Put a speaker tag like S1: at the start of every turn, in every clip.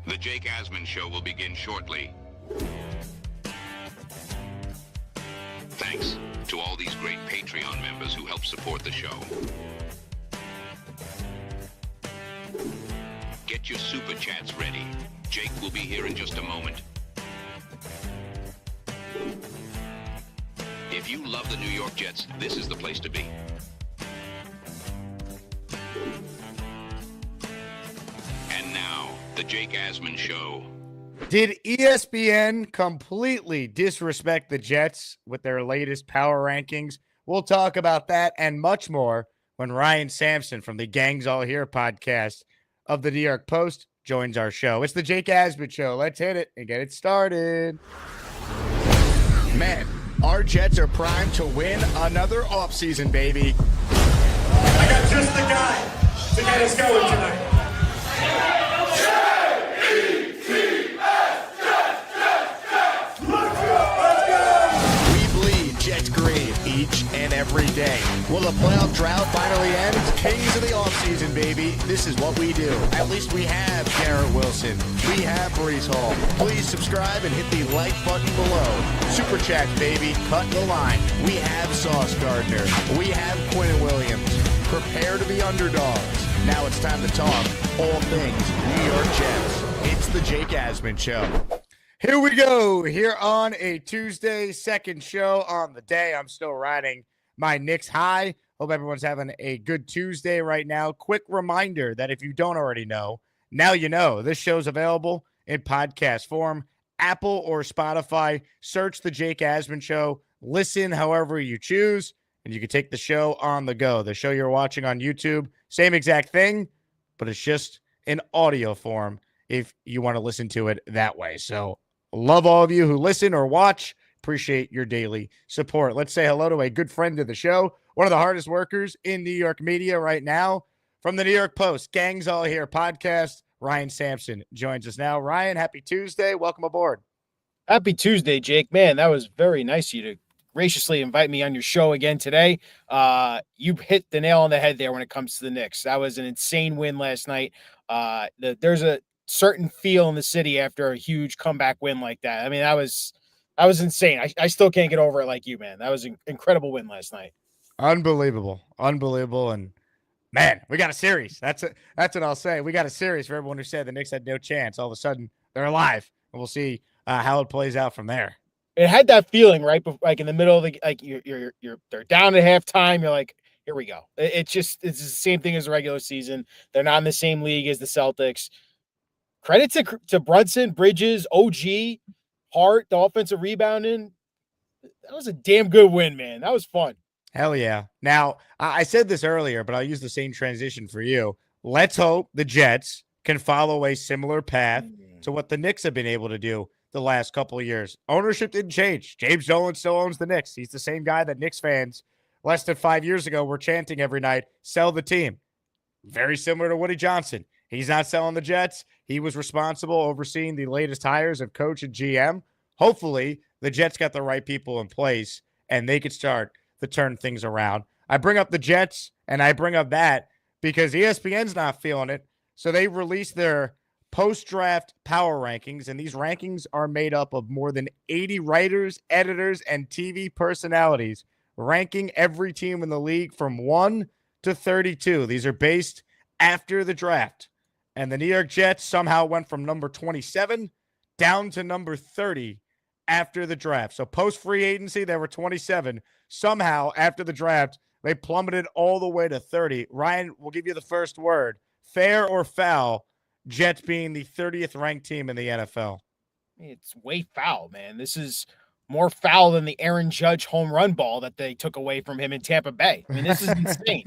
S1: The Jake Asman Show will begin shortly. Thanks to all these great Patreon members who help support the show. Get your super chats ready. Jake will be here in just a moment. If you love the New York Jets, this is the place to be. And now, the Jake Asman Show.
S2: Did ESPN completely disrespect the Jets with their latest power rankings? We'll talk about that and much more when Ryan Sampson from the Gangs All Here podcast of the New York Post joins our show. It's the Jake Asman Show. Let's hit it and get it started. Man, our Jets are primed to win another offseason, baby.
S3: I got just the guy to get us going tonight.
S2: Each and every day. Will the playoff drought finally end? Kings of the offseason, baby. This is what we do. At least we have Garrett Wilson. We have Brees Hall. Please subscribe and hit the like button below. Super chat, baby. Cut the line. We have Sauce Gardner. We have Quinn Williams. Prepare to be underdogs. Now it's time to talk all things New York Jets. It's the Jake Asman Show. Here we go, here on a Tuesday, second show on the day. I'm still riding my Knicks high. Hope everyone's having a good Tuesday right now. Quick reminder that if you don't already know, now you know. This show's available in podcast form, Apple or Spotify. Search the Jake Asman Show. Listen however you choose, and you can take the show on the go. The show you're watching on YouTube, same exact thing, but it's just in audio form if you want to listen to it that way. So love all of you who listen or watch. Appreciate your daily support. Let's say hello to a good friend of the show, one of the hardest workers in New York media right now, from the New York Post, Gangs All Here podcast, Ryan Sampson joins us now. Ryan, happy Tuesday. Welcome aboard.
S4: Happy Tuesday, Jake. Man, that was very nice of you to graciously invite me on your show again today. You hit the nail on the head there when it comes to the Knicks. That was an insane win last night. There's a certain feel in the city after a huge comeback win like that. I mean, that was insane. I still can't get over it like you, man. That was an incredible win last night.
S2: Unbelievable. And man, we got a series. That's what I'll say. We got a series for everyone who said the Knicks had no chance. All of a sudden they're alive, and we'll see how it plays out from there.
S4: It had that feeling right before, like in the middle of the, like they're down at halftime. You're like, here we go. It's the same thing as the regular season. They're not in the same league as the Celtics. Credit to Brunson, Bridges, OG, Hart, the offensive rebounding. That was a damn good win, man. That was fun.
S2: Hell yeah. Now, I said this earlier, but I'll use the same transition for you. Let's hope the Jets can follow a similar path to what the Knicks have been able to do the last couple of years. Ownership didn't change. James Dolan still owns the Knicks. He's the same guy that Knicks fans less than 5 years ago were chanting every night, sell the team. Very similar to Woody Johnson. He's not selling the Jets. He was responsible overseeing the latest hires of coach and GM. Hopefully, the Jets got the right people in place, and they could start to turn things around. I bring up the Jets, and I bring up that because ESPN's not feeling it. So they released their post-draft power rankings, and these rankings are made up of more than 80 writers, editors, and TV personalities ranking every team in the league from 1 to 32. These are based after the draft. And the New York Jets somehow went from number 27 down to number 30 after the draft. So post-free agency, they were 27. Somehow, after the draft, they plummeted all the way to 30. Ryan, we'll give you the first word. Fair or foul, Jets being the 30th ranked team in the NFL?
S4: It's way foul, man. This is more foul than the Aaron Judge home run ball that they took away from him in Tampa Bay. I mean, this is insane.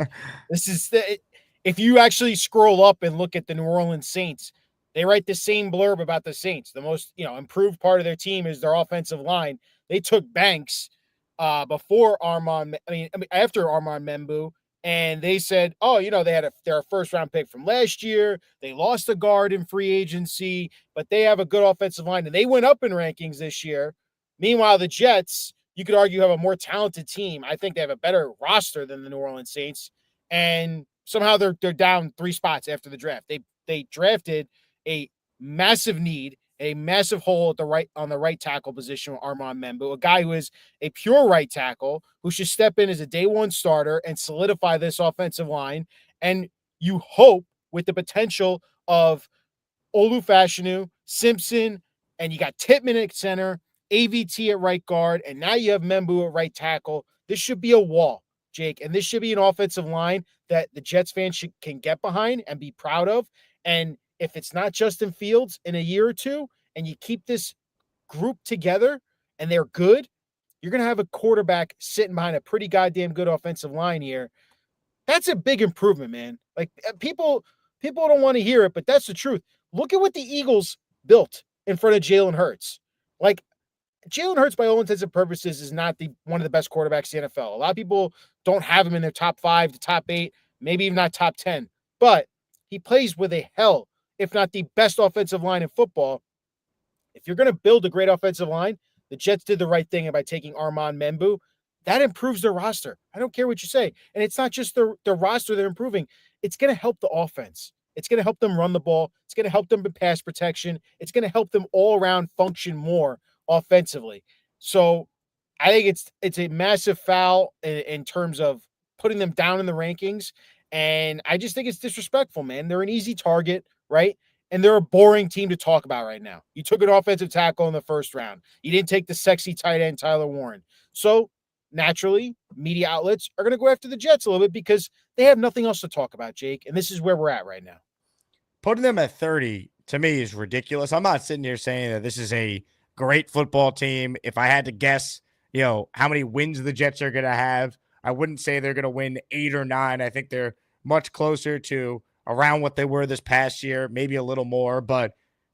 S4: If you actually scroll up and look at the New Orleans Saints, they write the same blurb about the Saints. The most, improved part of their team is their offensive line. They took Banks after Armand Membu, and they said, they had their first round pick from last year. They lost a guard in free agency, but they have a good offensive line, and they went up in rankings this year. Meanwhile, the Jets, you could argue, have a more talented team. I think they have a better roster than the New Orleans Saints, and somehow they're down 3 spots after the draft. They drafted a massive need, a massive hole at the right tackle position with Armand Membu, a guy who is a pure right tackle who should step in as a day one starter and solidify this offensive line. And you hope with the potential of Olufashinu, Simpson, and you got Titman at center, AVT at right guard, and now you have Membu at right tackle. This should be a wall, Jake, and this should be an offensive line that the Jets fans can get behind and be proud of. And if it's not Justin Fields in a year or two, and you keep this group together and they're good, you're going to have a quarterback sitting behind a pretty goddamn good offensive line here. That's a big improvement, man. Like people don't want to hear it, but that's the truth. Look at what the Eagles built in front of Jalen Hurts. Like Jalen Hurts, by all intents and purposes, is not one of the best quarterbacks in the NFL. A lot of people don't have him in their top 5 to top 8, maybe even not top 10. But he plays with a hell, if not the best offensive line in football. If you're going to build a great offensive line, the Jets did the right thing by taking Armand Membu. That improves their roster. I don't care what you say. And it's not just the roster they're improving. It's going to help the offense. It's going to help them run the ball. It's going to help them in pass protection. It's going to help them all around function more offensively. So I think it's a massive foul in terms of putting them down in the rankings. And I just think it's disrespectful, man. They're an easy target, right? And they're a boring team to talk about right now. You took an offensive tackle in the first round. You didn't take the sexy tight end, Tyler Warren. So naturally, media outlets are going to go after the Jets a little bit because they have nothing else to talk about, Jake. And this is where we're at right now.
S2: Putting them at 30, to me, is ridiculous. I'm not sitting here saying that this is a great football team. If I had to guess, how many wins the Jets are going to have, I wouldn't say they're going to win 8 or 9. I think they're much closer to around what they were this past year, maybe a little more. But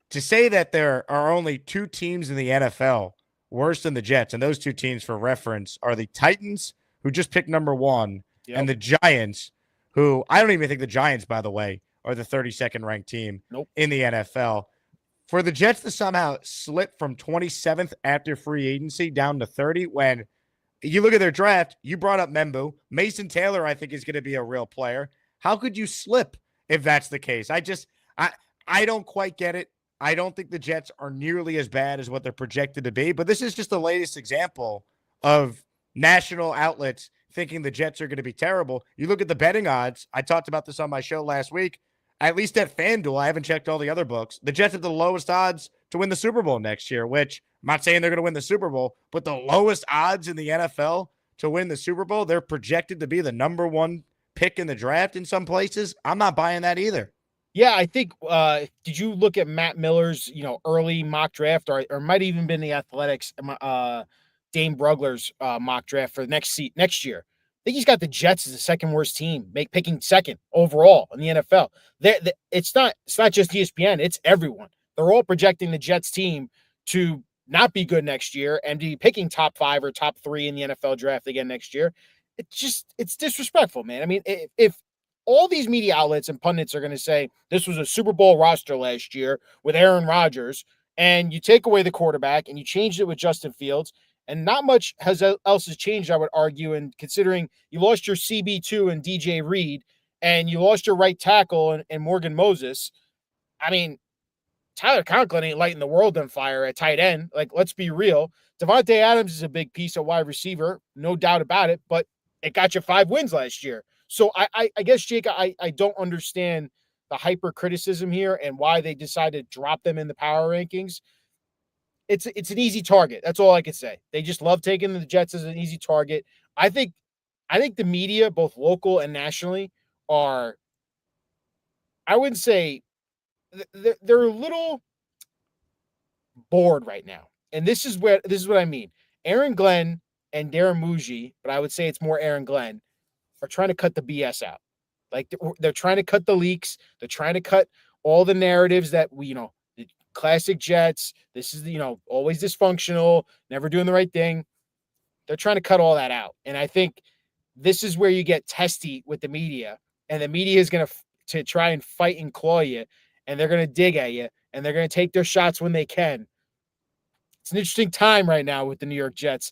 S2: to say that there are only 2 teams in the NFL worse than the Jets, and those 2 teams, for reference, are the Titans, who just picked number 1, and the Giants, who I don't even think the Giants, by the way, are the 32nd ranked team in the NFL. For the Jets to somehow slip from 27th after free agency down to 30, when you look at their draft, you brought up Membu. Mason Taylor, I think, is going to be a real player. How could you slip if that's the case? I don't quite get it. I don't think the Jets are nearly as bad as what they're projected to be, but this is just the latest example of national outlets thinking the Jets are going to be terrible. You look at the betting odds. I talked about this on my show last week. At least at FanDuel, I haven't checked all the other books. The Jets have the lowest odds to win the Super Bowl next year, which I'm not saying they're going to win the Super Bowl, but the lowest odds in the NFL to win the Super Bowl, they're projected to be the number 1 pick in the draft in some places. I'm not buying that either.
S4: Yeah, I think, did you look at Matt Miller's, early mock draft, or might even been the Athletics, Dane Brugler's mock draft for next year? I think he's got the Jets as the second worst team, picking second overall in the NFL. It's not just ESPN, it's everyone. They're all projecting the Jets team to not be good next year and be picking top 5 or top 3 in the NFL draft again next year. It's disrespectful, man. I mean, if all these media outlets and pundits are going to say this was a Super Bowl roster last year with Aaron Rodgers, and you take away the quarterback and you changed it with Justin Fields, and not much else has changed, I would argue, and considering you lost your CB2 and DJ Reed, and you lost your right tackle and Morgan Moses, I mean, Tyler Conklin ain't lighting the world on fire at tight end. Like, let's be real. Devontae Adams is a big piece of wide receiver, no doubt about it, but it got you 5 wins last year. So I guess, Jake, I don't understand the hyper criticism here and why they decided to drop them in the power rankings. It's an easy target. That's all I can say. They just love taking the Jets as an easy target. I think the media, both local and nationally, are, I wouldn't say, they're a little bored right now. And this is what I mean. Aaron Glenn and Darren Muji, but I would say it's more Aaron Glenn, are trying to cut the BS out. Like, they're trying to cut the leaks. They're trying to cut all the narratives that the classic Jets, this is, always dysfunctional, never doing the right thing. They're trying to cut all that out. And I think this is where you get testy with the media, and the media is going to try and fight and claw you, and they're going to dig at you, and they're going to take their shots when they can. It's an interesting time right now with the New York Jets.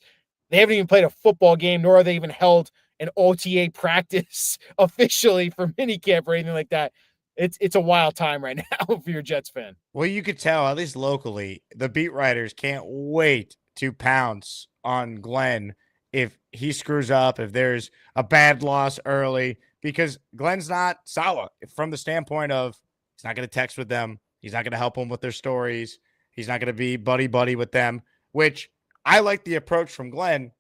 S4: They haven't even played a football game, nor are they even held an OTA practice officially for minicamp or anything like that. it's a wild time right now if you're a Jets fan.
S2: Well, you could tell, at least locally, the beat writers can't wait to pounce on Glenn if he screws up, if there's a bad loss early, because Glenn's not solid from the standpoint of he's not going to text with them. He's not going to help them with their stories. He's not going to be buddy-buddy with them, which I like the approach from Glenn.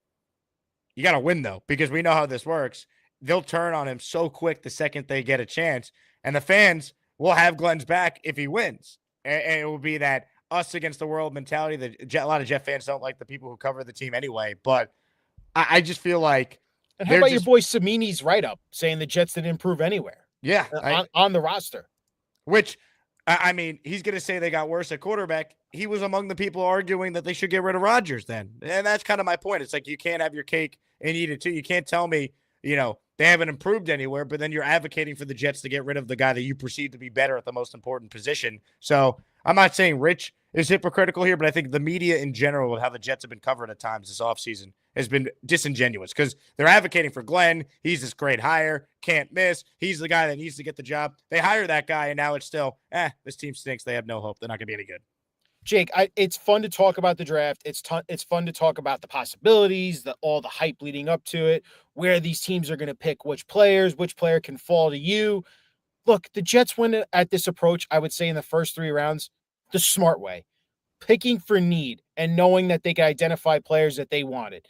S2: You got to win, though, because we know how this works. They'll turn on him so quick the second they get a chance, and the fans will have Glenn's back if he wins. And it will be that us against the world mentality that a lot of Jet fans don't like the people who cover the team anyway. But I just feel like.
S4: And how about your boy Samini's write-up saying the Jets didn't improve anywhere?
S2: Yeah.
S4: On the roster.
S2: Which, I mean, he's going to say they got worse at quarterback. He was among the people arguing that they should get rid of Rodgers then. And that's kind of my point. It's like you can't have your cake and eat it too. You can't tell me, they haven't improved anywhere, but then you're advocating for the Jets to get rid of the guy that you perceive to be better at the most important position. So I'm not saying Rich is hypocritical here, but I think the media in general, with how the Jets have been covered at times this offseason, has been disingenuous because they're advocating for Glenn. He's this great hire, can't miss. He's the guy that needs to get the job. They hire that guy, and now it's still, this team stinks. They have no hope. They're not going to be any good.
S4: Jake, it's fun to talk about the draft. It's fun to talk about the possibilities, all the hype leading up to it, where these teams are going to pick which player can fall to you. Look, the Jets went at this approach, I would say, in the first 3 rounds, the smart way, picking for need and knowing that they could identify players that they wanted.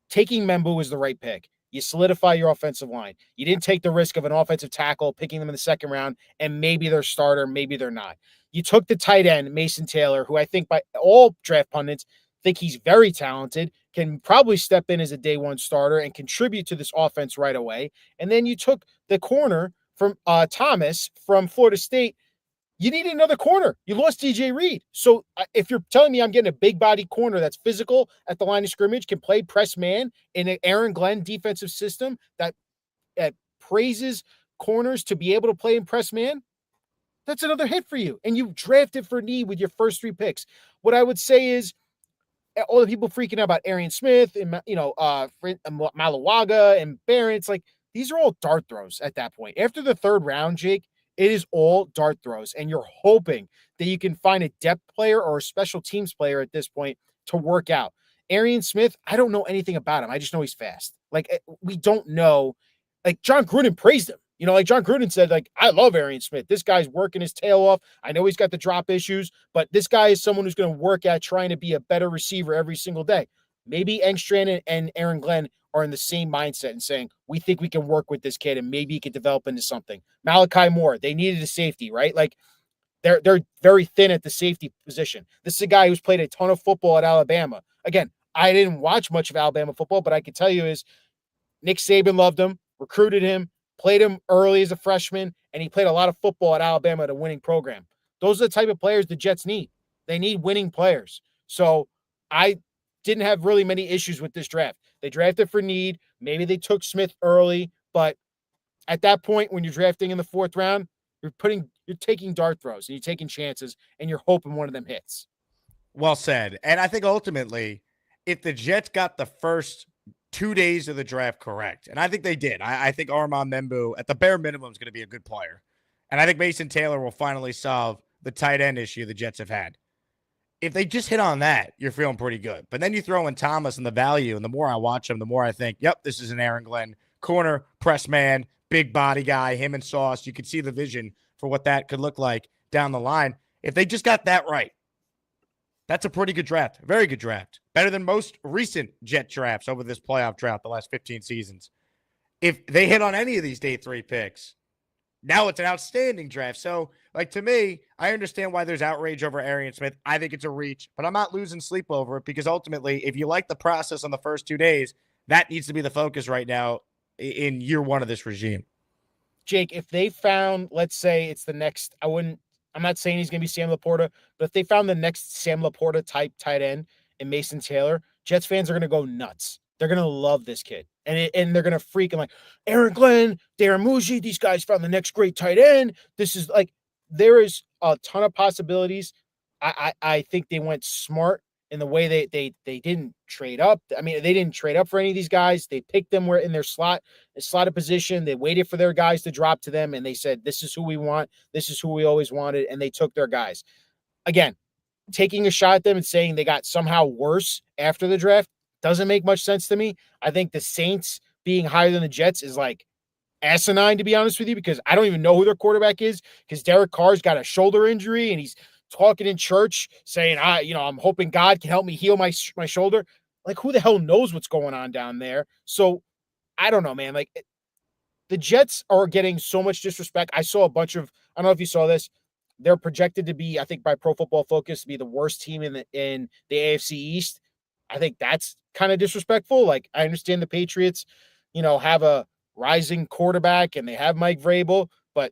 S4: Taking Membu was the right pick. You solidify your offensive line. You didn't take the risk of an offensive tackle, picking them in the second round, and maybe they're starter, maybe they're not. You took the tight end, Mason Taylor, who I think by all draft pundits think he's very talented, can probably step in as a day one starter and contribute to this offense right away. And then you took the corner from Thomas from Florida State. You need another corner. You lost DJ Reed. So if you're telling me I'm getting a big body corner that's physical at the line of scrimmage, can play press man in an Aaron Glenn defensive system that praises corners to be able to play in press man, that's another hit for you. And you drafted for need with your first 3 picks. What I would say is all the people freaking out about Arian Smith and, Malawaga and Barron, it's like, these are all dart throws at that point. After the 3rd round, Jake, it is all dart throws, and you're hoping that you can find a depth player or a special teams player at this point to work out. Arian Smith, I don't know anything about him. I just know he's fast. Like, we don't know. Like, John Gruden praised him. John Gruden said, I love Arian Smith. This guy's working his tail off. I know he's got the drop issues, but this guy is someone who's going to work at trying to be a better receiver every single day. Maybe Engstrand and Aaron Glenn are in the same mindset and saying, we think we can work with this kid and maybe he can develop into something. Malachi Moore, they needed a safety, right? Like, they're very thin at the safety position. This is a guy who's played a ton of football at Alabama. Again, I didn't watch much of Alabama football, but I can tell you is Nick Saban loved him, recruited him, played him early as a freshman, and he played a lot of football at Alabama at a winning program. Those are the type of players the Jets need. They need winning players. So I didn't have really many issues with this draft. They drafted for need. Maybe they took Smith early, but at that point, when you're drafting in the 4th round, you're taking dart throws and you're taking chances and you're hoping one of them hits.
S2: Well said. And I think ultimately, if the Jets got the first 2 days of the draft correct, and I think they did. I think Armand Membu, at the bare minimum, is going to be a good player. And I think Mason Taylor will finally solve the tight end issue the Jets have had. If they just hit on that, you're feeling pretty good. But then you throw in Thomas and the value, and the more I watch him, the more I think, yep, this is an Aaron Glenn corner, press man, big body guy, him and Sauce. You could see the vision for what that could look like down the line. If they just got that right, that's a pretty good draft. Very good draft. Better than most recent Jet drafts over this playoff drought the last 15 seasons. If they hit on any of these day 3 picks, now it's an outstanding draft. So, to me, I understand why there's outrage over Arian Smith. I think it's a reach, but I'm not losing sleep over it because ultimately, if you like the process on the first 2 days, that needs to be the focus right now in year 1 of this regime.
S4: Jake, if they found, let's say it's the next, I'm not saying he's going to be Sam Laporta, but if they found the next Sam Laporta type tight end in Mason Taylor, Jets fans are going to go nuts. They're going to love this kid. And they're going to freak and Aaron Glenn, Darren Muji, these guys found the next great tight end. This is there is a ton of possibilities. I think they went smart in the way they didn't trade up. I mean, they didn't trade up for any of these guys. They picked them where in their slotted position. They waited for their guys to drop to them, and they said, "This is who we want. This is who we always wanted," and they took their guys. Again, taking a shot at them and saying they got somehow worse after the draft doesn't make much sense to me. I think the Saints being higher than the Jets is like asinine, to be honest with you, because I don't even know who their quarterback is, because Derek Carr's got a shoulder injury and he's talking in church saying, I'm hoping God can help me heal my shoulder. Like, who the hell knows what's going on down there? So I don't know, man. Like, the Jets are getting so much disrespect. I saw a bunch of, I don't know if you saw this. They're projected to be, I think by Pro Football Focus, to be the worst team in the AFC East. I think that's kind of disrespectful. Like, I understand the Patriots, have a rising quarterback and they have Mike Vrabel, but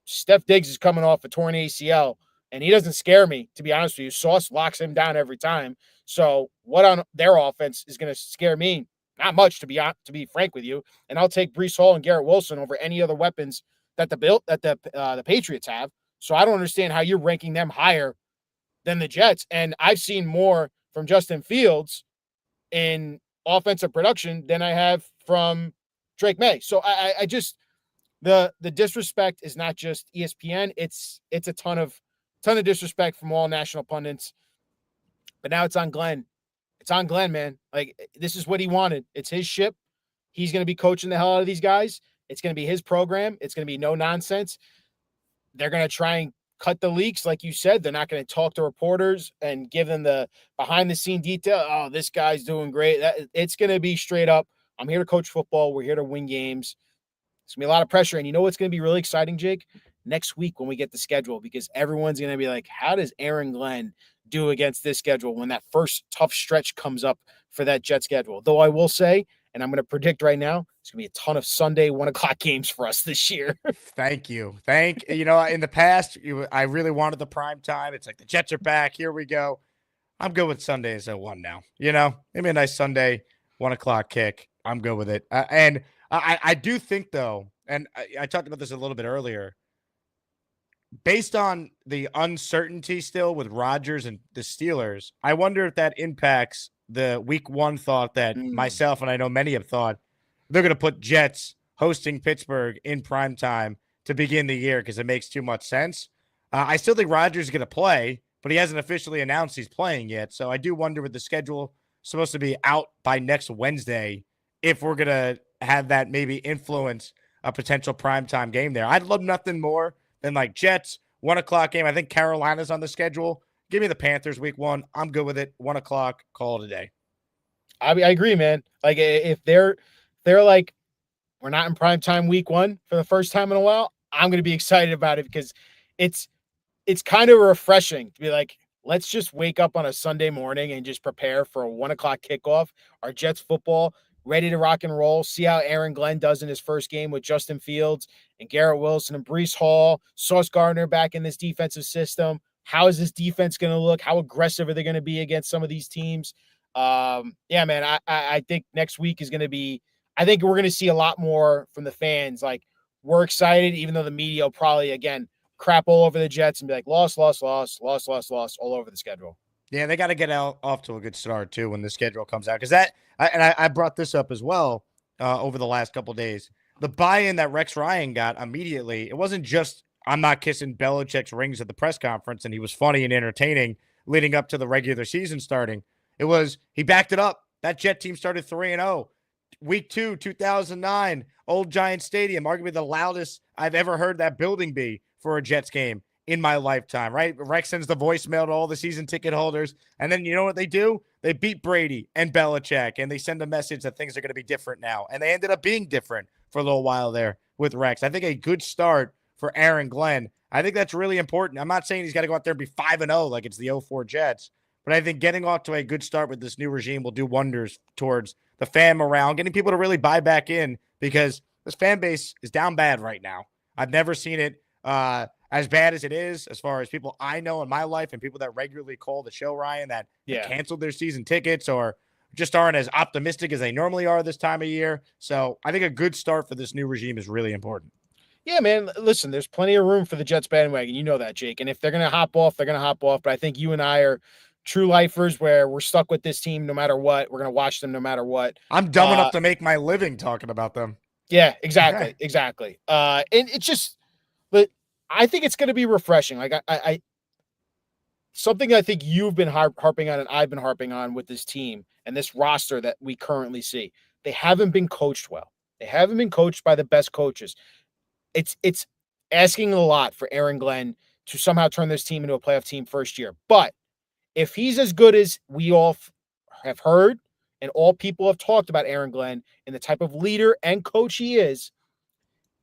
S4: Steph Diggs is coming off a torn ACL and he doesn't scare me, to be honest with you. Sauce locks him down every time. So what on their offense is going to scare me? Not much, to be frank with you. And I'll take Breece Hall and Garrett Wilson over any other weapons that the Patriots have. So I don't understand how you're ranking them higher than the Jets. And I've seen more from Justin Fields in offensive production than I have from Drake May. So I just the disrespect is not just ESPN. It's a ton of disrespect from all national pundits. But now it's on Glenn. It's on Glenn, man. Like, this is what he wanted. It's his ship. He's going to be coaching the hell out of these guys. It's going to be his program. It's going to be no nonsense. They're going to try and cut the leaks, like you said. They're not going to talk to reporters and give them the behind-the-scene detail. Oh, this guy's doing great. It's going to be straight up, I'm here to coach football. We're here to win games. It's going to be a lot of pressure. And you know what's going to be really exciting, Jake? Next week when we get the schedule, because everyone's going to be like, how does Aaron Glenn do against this schedule when that first tough stretch comes up for that Jet schedule? Though I will say, and I'm going to predict right now, it's going to be a ton of Sunday 1:00 games for us this year.
S2: Thank you. In the past, I really wanted the prime time. It's like the Jets are back. Here we go. I'm good with Sundays at 1 now. Maybe a nice Sunday 1:00 kick. I'm good with it. And I do think, though, and I talked about this a little bit earlier, based on the uncertainty still with Rodgers and the Steelers, I wonder if that impacts the week 1 thought that myself and I know many have thought they're going to put Jets hosting Pittsburgh in prime time to begin the year because it makes too much sense. I still think Rodgers is going to play, but he hasn't officially announced he's playing yet. So I do wonder, with the schedule supposed to be out by next Wednesday, if we're going to have that maybe influence a potential primetime game there. I'd love nothing more than like Jets, 1:00 game. I think Carolina's on the schedule. Give me the Panthers week 1. I'm good with it. 1:00, call it a day.
S4: I agree, man. Like, if they're like, we're not in prime time week 1 for the first time in a while, I'm going to be excited about it, because it's kind of refreshing to be like, let's just wake up on a Sunday morning and just prepare for a 1:00 kickoff. Our Jets football ready to rock and roll. See how Aaron Glenn does in his first game with Justin Fields and Garrett Wilson and Breece Hall, Sauce Gardner back in this defensive system. How is this defense going to look? How aggressive are they going to be against some of these teams? Yeah, man, I think next week is going to be, I think we're going to see a lot more from the fans. Like, we're excited, even though the media will probably, again, crap all over the Jets and be like, loss, all over the schedule.
S2: Yeah, they got to get off to a good start, too, when the schedule comes out. Because I brought this up as well over the last couple of days. The buy-in that Rex Ryan got immediately, it wasn't just, I'm not kissing Belichick's rings at the press conference, and he was funny and entertaining leading up to the regular season starting. It was, he backed it up. That Jet team started 3-0. Week 2, 2009, Old Giant Stadium, arguably the loudest I've ever heard that building be for a Jets game in my lifetime, right? Rex sends the voicemail to all the season ticket holders, and then you know what they do? They beat Brady and Belichick, and they send a message that things are going to be different now, and they ended up being different for a little while there with Rex. I think a good start for Aaron Glenn, I think that's really important. I'm not saying he's got to go out there and be 5-0 like it's the 04 Jets, but I think getting off to a good start with this new regime will do wonders towards the fan morale, getting people to really buy back in, because this fan base is down bad right now. I've never seen it as bad as it is, as far as people I know in my life and people that regularly call the show, Ryan, that canceled their season tickets or just aren't as optimistic as they normally are this time of year. So I think a good start for this new regime is really important.
S4: Yeah, man. Listen, there's plenty of room for the Jets bandwagon. You know that, Jake. And if they're going to hop off, they're going to hop off. But I think you and I are true lifers where we're stuck with this team no matter what. We're going to watch them no matter what.
S2: I'm dumb enough to make my living talking about them.
S4: Yeah, exactly. Exactly. And it's just, but I think it's going to be refreshing. Like I something I think you've been harping on and I've been harping on with this team and this roster that we currently see. They haven't been coached well. They haven't been coached by the best coaches. It's asking a lot for Aaron Glenn to somehow turn this team into a playoff team first year. But if he's as good as we all have heard and all people have talked about Aaron Glenn and the type of leader and coach he is,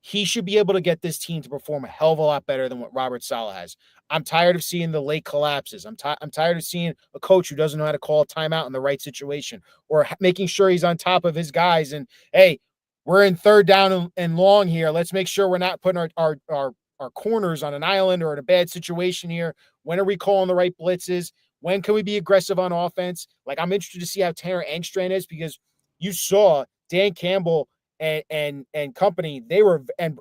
S4: he should be able to get this team to perform a hell of a lot better than what Robert Saleh has. I'm tired of seeing the late collapses. I'm tired of seeing a coach who doesn't know how to call a timeout in the right situation or making sure he's on top of his guys. And, hey, we're in third down and long here. Let's make sure we're not putting our corners on an island or in a bad situation here. When are we calling the right blitzes? When can we be aggressive on offense? Like, I'm interested to see how Tanner Engstrand is because you saw Dan Campbell and company, they were and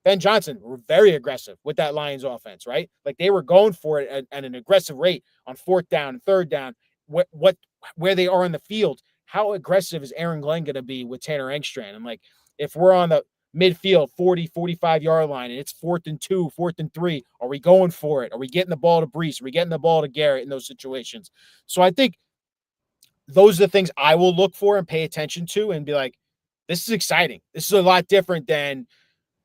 S4: Ben Johnson were very aggressive with that Lions offense, right? Like they were going for it at an aggressive rate on fourth down, third down, where they are in the field. How aggressive is Aaron Glenn going to be with Tanner Engstrand? And like, if we're on the midfield, 40, 45-yard line, and it's 4th and 2, 4th and 3, are we going for it? Are we getting the ball to Brees? Are we getting the ball to Garrett in those situations? So I think those are the things I will look for and pay attention to and be like, this is exciting. This is a lot different than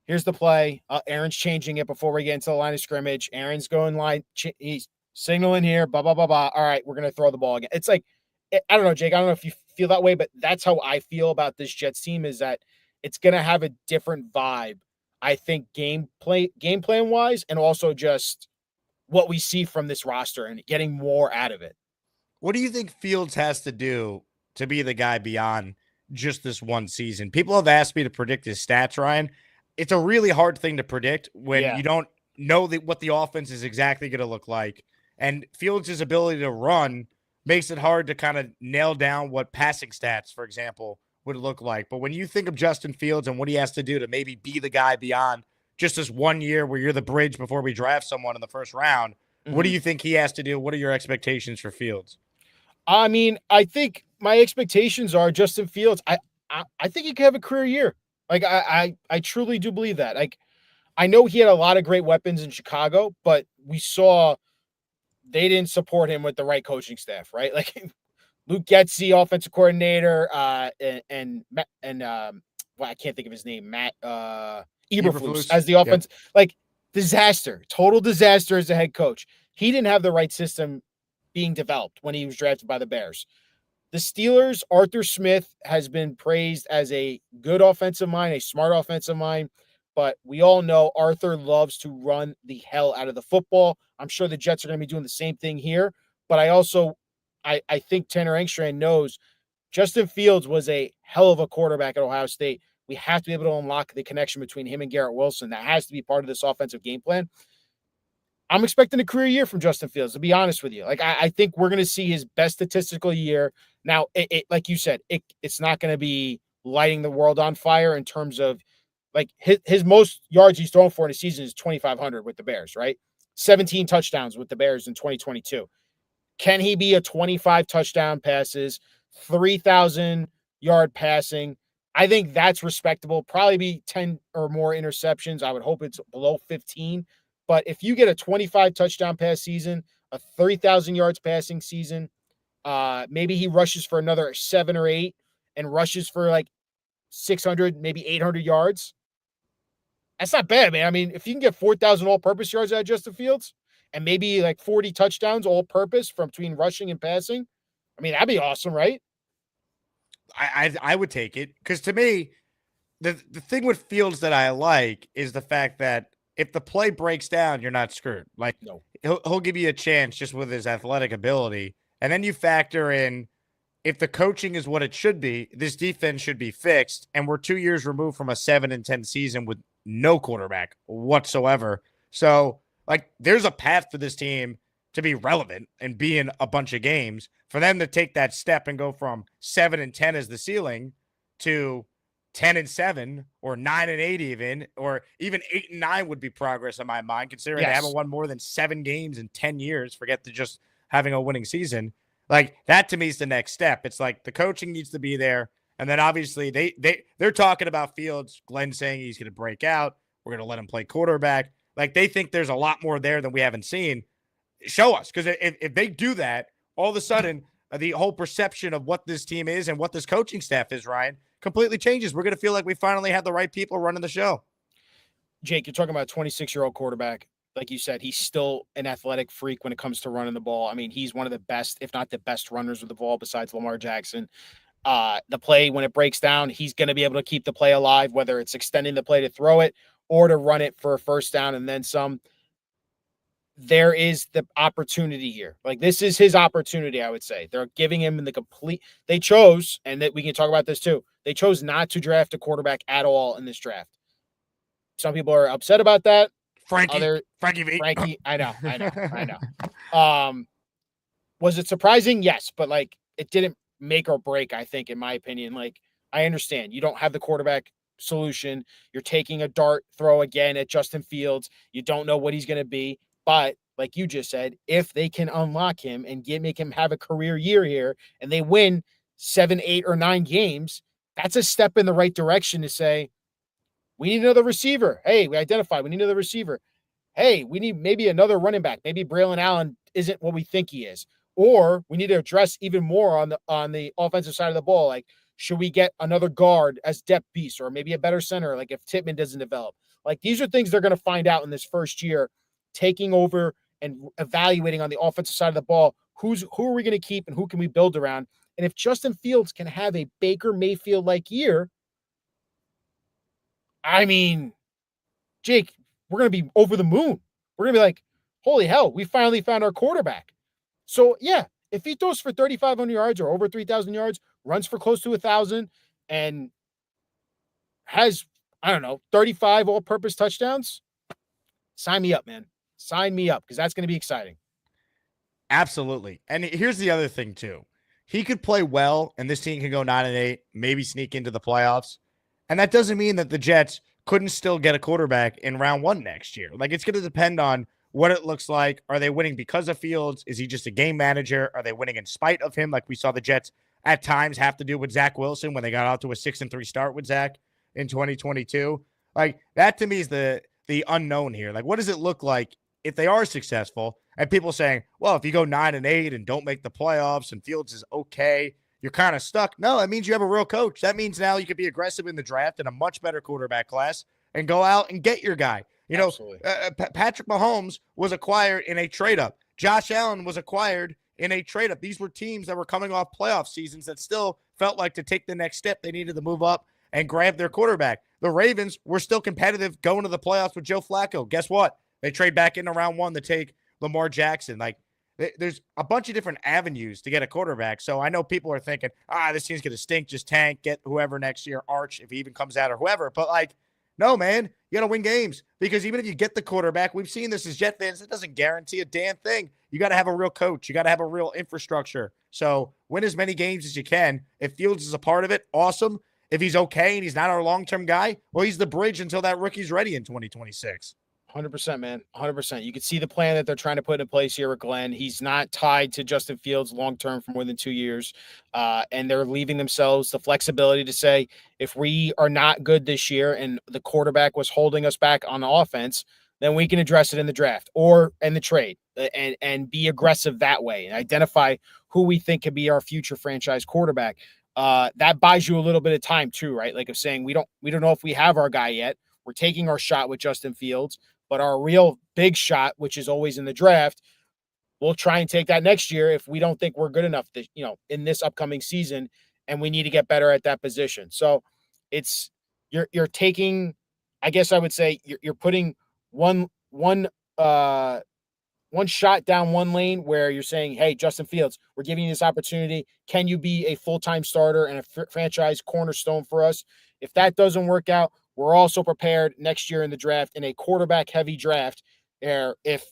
S4: here's the play. Aaron's changing it before we get into the line of scrimmage. Aaron's going line. He's signaling here. Blah, blah, blah, blah. All right, we're going to throw the ball again. It's like, I don't know, Jake. I don't know if you feel that way, but that's how I feel about this Jets team is that it's going to have a different vibe, I think, game plan wise, and also just what we see from this roster and getting more out of it.
S2: What do you think Fields has to do to be the guy beyond just this one season? People have asked me to predict his stats, Ryan. It's a really hard thing to predict when you don't know what the offense is exactly going to look like. And Fields' ability to run makes it hard to kind of nail down what passing stats, for example, would look like. But when you think of Justin Fields and what he has to do to maybe be the guy beyond just this 1 year where you're the bridge before we draft someone in the first round, what do you think he has to do? What are your expectations for Fields?
S4: I mean, I think my expectations are Justin Fields. I think he could have a career year. Like I truly do believe that. Like I know he had a lot of great weapons in Chicago, but we saw they didn't support him with the right coaching staff, right? Like Luke Getsy, offensive coordinator, and well, I can't think of his name, Matt Eberflus as the offense, like disaster, total disaster as a head coach. He didn't have the right system being developed when he was drafted by the Bears. The Steelers, Arthur Smith has been praised as a good offensive mind, a smart offensive mind, but we all know Arthur loves to run the hell out of the football. I'm sure the Jets are going to be doing the same thing here, but I think Tanner Engstrand knows Justin Fields was a hell of a quarterback at Ohio State. We have to be able to unlock the connection between him and Garrett Wilson. That has to be part of this offensive game plan. I'm expecting a career year from Justin Fields, to be honest with you. Like, I think we're going to see his best statistical year. Now, like you said, it's not going to be lighting the world on fire in terms of, like, his most yards he's thrown for in a season is 2,500 with the Bears, right? 17 touchdowns with the Bears in 2022. Can he be a 25 touchdown passes, 3,000-yard passing? I think that's respectable. Probably be 10 or more interceptions. I would hope it's below 15. But if you get a 25 touchdown pass season, a 3,000 yards passing season, maybe he rushes for another 7 or 8 and rushes for like 600, maybe 800 yards. That's not bad, man. I mean, if you can get 4,000 all-purpose yards out of Justin Fields and maybe like 40 touchdowns all-purpose from between rushing and passing, I mean, that'd be awesome, right?
S2: I would take it because to me, the thing with Fields that I like is the fact that if the play breaks down, you're not screwed. Like,
S4: no,
S2: he'll give you a chance just with his athletic ability. And then you factor in if the coaching is what it should be, this defense should be fixed. And we're 2 years removed from a 7-10 season with no quarterback whatsoever. So, like, there's a path for this team to be relevant and be in a bunch of games. For them to take that step and go from 7-10 as the ceiling to 10-7 or 9-8 even, or even 8-9 would be progress in my mind, considering they haven't won more than 7 games in 10 years. Forget the just having a winning season. Like that to me is the next step. It's like the coaching needs to be there. And then obviously they're talking about Fields, Glenn saying he's going to break out. We're going to let him play quarterback. Like they think there's a lot more there than we haven't seen. Show us. Because if they do that, all of a sudden the whole perception of what this team is and what this coaching staff is, Ryan, completely changes. We're going to feel like we finally have the right people running the show.
S4: Jake, you're talking about a 26-year-old quarterback. Like you said, he's still an athletic freak when it comes to running the ball. I mean, he's one of the best, if not the best runners with the ball besides Lamar Jackson. The play, when it breaks down, he's going to be able to keep the play alive, whether it's extending the play to throw it or to run it for a first down and then some. There is the opportunity here. Like, this is his opportunity, I would say. They're giving him the complete – they chose, and that we can talk about this too, they chose not to draft a quarterback at all in this draft. Some people are upset about that.
S2: Frankie V.
S4: Frankie, I know. Was it surprising? Yes, but like it didn't make or break, I think, in my opinion. Like, I understand you don't have the quarterback solution. You're taking a dart throw again at Justin Fields. You don't know what he's going to be. But like you just said, if they can unlock him and make him have a career year here and they win 7, 8, or 9 games, that's a step in the right direction to say, we need another receiver. Hey, we identified we need another receiver. Hey, we need maybe another running back. Maybe Braylon Allen isn't what we think he is. Or we need to address even more on the offensive side of the ball. Like, should we get another guard as depth piece or maybe a better center, like if Tittman doesn't develop? Like, these are things they're going to find out in this first year, taking over and evaluating on the offensive side of the ball. Who are we going to keep and who can we build around? And if Justin Fields can have a Baker Mayfield-like year, I mean, Jake, we're going to be over the moon. We're going to be like, holy hell, we finally found our quarterback. So, yeah, if he throws for 3,500 yards or over 3,000 yards, runs for close to 1,000, and has, 35 all-purpose touchdowns, sign me up, man. Sign me up, because that's going to be exciting.
S2: Absolutely. And here's the other thing, too. He could play well, and this team can go 9-8, maybe sneak into the playoffs. And that doesn't mean that the Jets couldn't still get a quarterback in round 1 next year. Like, it's going to depend on what it looks like. Are they winning because of Fields? Is he just a game manager? Are they winning in spite of him? Like we saw the Jets at times have to do with Zach Wilson when they got out to a 6-3 start with Zach in 2022. Like, that to me is the unknown here. Like, what does it look like if they are successful? And people saying, well, if you go 9-8 and don't make the playoffs and Fields is okay, you're kind of stuck. No, that means you have a real coach. That means now you could be aggressive in the draft and a much better quarterback class and go out and get your guy. You know, Patrick Mahomes was acquired in a trade-up. Josh Allen was acquired in a trade-up. These were teams that were coming off playoff seasons that still felt like to take the next step, they needed to move up and grab their quarterback. The Ravens were still competitive going to the playoffs with Joe Flacco. Guess what? They trade back into round 1 to take Lamar Jackson. Like, there's a bunch of different avenues to get a quarterback. So I know people are thinking, this team's going to stink, just tank, get whoever next year, Arch, if he even comes out or whoever. But, like, no, man, you got to win games because even if you get the quarterback, we've seen this as Jet fans, it doesn't guarantee a damn thing. You got to have a real coach. You got to have a real infrastructure. So win as many games as you can. If Fields is a part of it, awesome. If he's okay and he's not our long-term guy, well, he's the bridge until that rookie's ready in 2026.
S4: 100%, man. 100%. You can see the plan that they're trying to put in place here with Glenn. He's not tied to Justin Fields long-term for more than 2 years. And they're leaving themselves the flexibility to say, if we are not good this year and the quarterback was holding us back on offense, then we can address it in the draft or in the trade and be aggressive that way and identify who we think could be our future franchise quarterback. That buys you a little bit of time too, right? Like of saying, we don't know if we have our guy yet. We're taking our shot with Justin Fields. But our real big shot, which is always in the draft, we'll try and take that next year if we don't think we're good enough to, in this upcoming season, and we need to get better at that position. So it's you're taking, I guess I would say you're putting one shot down one lane where you're saying, hey, Justin Fields, we're giving you this opportunity. Can you be a full-time starter and a franchise cornerstone for us? If that doesn't work out, we're also prepared next year in the draft in a quarterback-heavy draft where if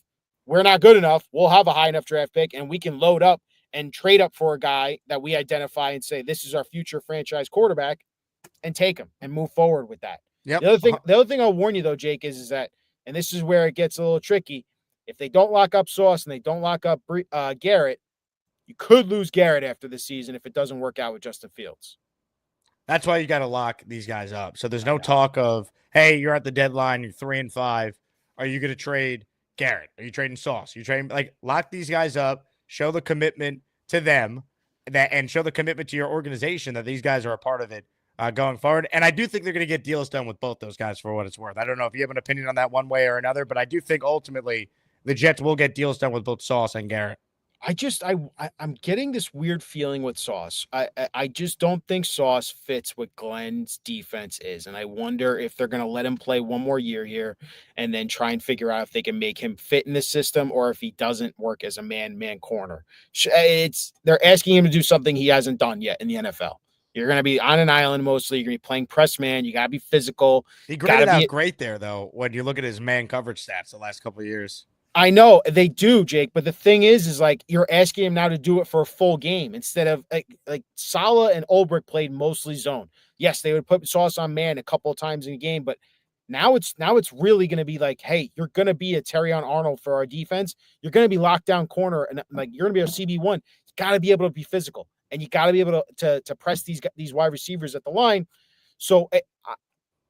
S4: we're not good enough, we'll have a high enough draft pick and we can load up and trade up for a guy that we identify and say, this is our future franchise quarterback, and take him and move forward with that. Yep. The other thing I'll warn you though, Jake, is that, and this is where it gets a little tricky. If they don't lock up Sauce and they don't lock up Garrett, you could lose Garrett after the season if it doesn't work out with Justin Fields.
S2: That's why you got to lock these guys up. So there's no talk of, hey, you're at the deadline, you're 3-5. Are you going to trade Garrett? Are you trading Sauce? You're trading, like, lock these guys up, show the commitment to them, and show the commitment to your organization that these guys are a part of it going forward. And I do think they're going to get deals done with both those guys for what it's worth. I don't know if you have an opinion on that one way or another, but I do think ultimately the Jets will get deals done with both Sauce and Garrett.
S4: I'm getting this weird feeling with Sauce. I just don't think Sauce fits what Glenn's defense is, and I wonder if they're going to let him play one more year here, and then try and figure out if they can make him fit in the system, or if he doesn't work as a man corner. They're asking him to do something he hasn't done yet in the NFL. You're going to be on an island mostly. You're going to be playing press man. You got to be physical.
S2: He graded out great there, though, when you look at his man coverage stats the last couple of years.
S4: I know they do, Jake, but the thing is like you're asking him now to do it for a full game instead of like Saleh and Ulbrich played mostly zone. Yes, they would put Sauce on man a couple of times in a game, but now it's really going to be like, hey, you're going to be a Terrion Arnold for our defense. You're going to be locked down corner, and like you're going to be a CB1. You got to be able to be physical, and you got to be able to press these wide receivers at the line. So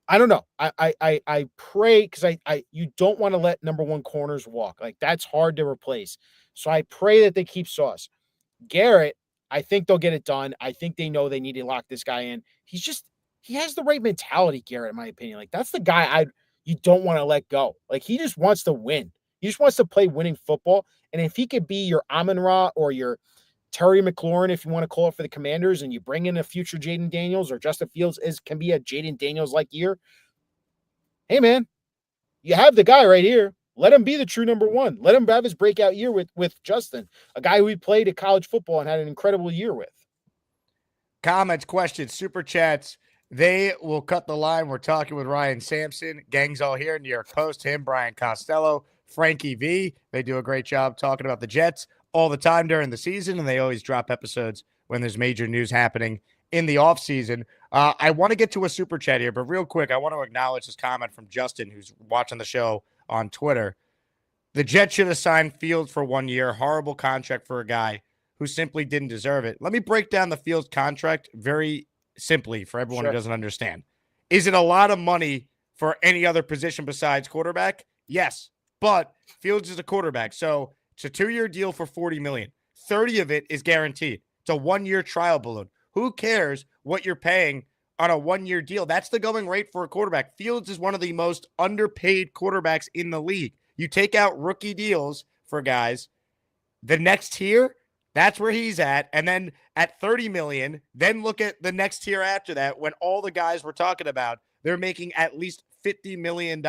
S4: I don't know. I pray because you don't want to let number one corners walk. Like that's hard to replace. So I pray that they keep Sauce. Garrett, I think they'll get it done. I think they know they need to lock this guy in. He has the right mentality, Garrett, in my opinion. Like that's the guy you don't want to let go. Like he just wants to win. He just wants to play winning football. And if he could be your Amon-Ra or your Terry McLaurin, if you want to call it for the Commanders, and you bring in a future Jaden Daniels, or Justin Fields can be a Jaden Daniels-like year. Hey, man, you have the guy right here. Let him be the true number one. Let him have his breakout year with Justin, a guy who he played at college football and had an incredible year with.
S2: Comments, questions, super chats. They will cut the line. We're talking with Ryan Sampson. Gang's all here. New York Post, him, Brian Costello, Frankie V. They do a great job talking about the Jets all the time during the season, and they always drop episodes when there's major news happening in the offseason. I want to get to a super chat here, but real quick, I want to acknowledge this comment from Justin, who's watching the show on Twitter. The Jets should have signed Fields for 1 year. Horrible contract for a guy who simply didn't deserve it. Let me break down the Fields contract very simply for everyone who doesn't understand. Is it a lot of money for any other position besides quarterback? Yes, but Fields is a quarterback, so it's a 2-year deal for $40 million. 30 of it is guaranteed. It's a 1-year trial balloon. Who cares what you're paying on a 1-year deal? That's the going rate for a quarterback. Fields is one of the most underpaid quarterbacks in the league. You take out rookie deals for guys, the next tier, that's where he's at. And then at $30 million, then look at the next tier after that when all the guys we're talking about, they're making at least $50 million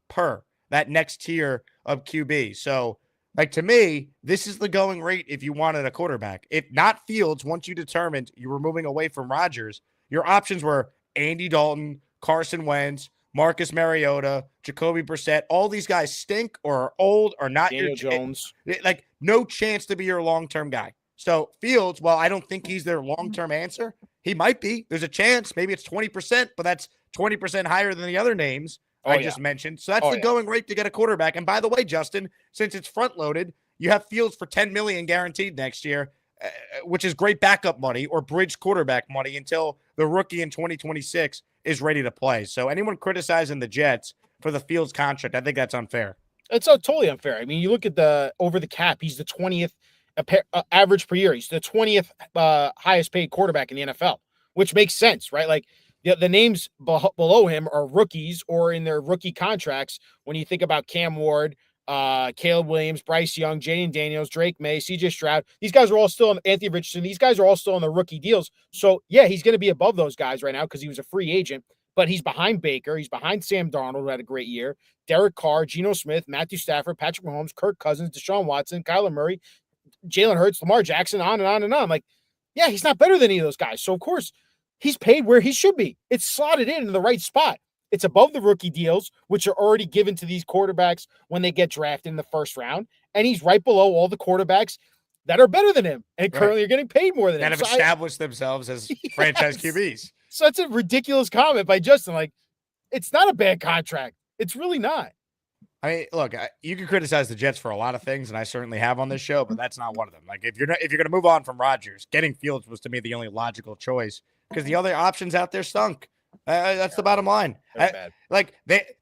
S2: per that next tier of QB. So, like, to me, this is the going rate if you wanted a quarterback. If not Fields, once you determined you were moving away from Rodgers, your options were Andy Dalton, Carson Wentz, Marcus Mariota, Jacoby Brissett. All these guys stink or are old or not.
S4: Daniel Jones.
S2: Like, no chance to be your long-term guy. So Fields, while I don't think he's their long-term answer, he might be. There's a chance. Maybe it's 20%, but that's 20% higher than the other names I just mentioned. So that's the going rate to get a quarterback. And by the way, Justin, since it's front-loaded, you have Fields for $10 million guaranteed next year, which is great backup money or bridge quarterback money until the rookie in 2026 is ready to play. So anyone criticizing the Jets for the Fields contract, I think that's unfair.
S4: It's totally unfair. I mean, you look at the over the cap, he's the 20th average per year. He's the 20th highest paid quarterback in the NFL, which makes sense, right? Like the names below him are rookies or in their rookie contracts. When you think about Cam Ward, Caleb Williams, Bryce Young, Jaden Daniels, Drake May, CJ Stroud, these guys are all still on Anthony Richardson. These guys are all still on the rookie deals. So yeah, he's going to be above those guys right now because he was a free agent, but he's behind Baker. He's behind Sam Darnold, who had a great year, Derek Carr, Geno Smith, Matthew Stafford, Patrick Mahomes, Kirk Cousins, Deshaun Watson, Kyler Murray, Jalen Hurts, Lamar Jackson, on and on and on. Like, yeah, he's not better than any of those guys. So of course he's paid where he should be. It's slotted in the right spot. It's above the rookie deals, which are already given to these quarterbacks when they get drafted in the first round. And he's right below all the quarterbacks that are better than him and currently are getting paid more than him.
S2: That have established themselves as franchise QBs.
S4: So that's a ridiculous comment by Justin. Like, it's not a bad contract. It's really not.
S2: I mean, look, you can criticize the Jets for a lot of things, and I certainly have on this show, but that's not one of them. Like, if you're going to move on from Rodgers, getting Fields was to me the only logical choice because the other options out there stunk. That's the bottom line.
S4: Bad.
S2: Like,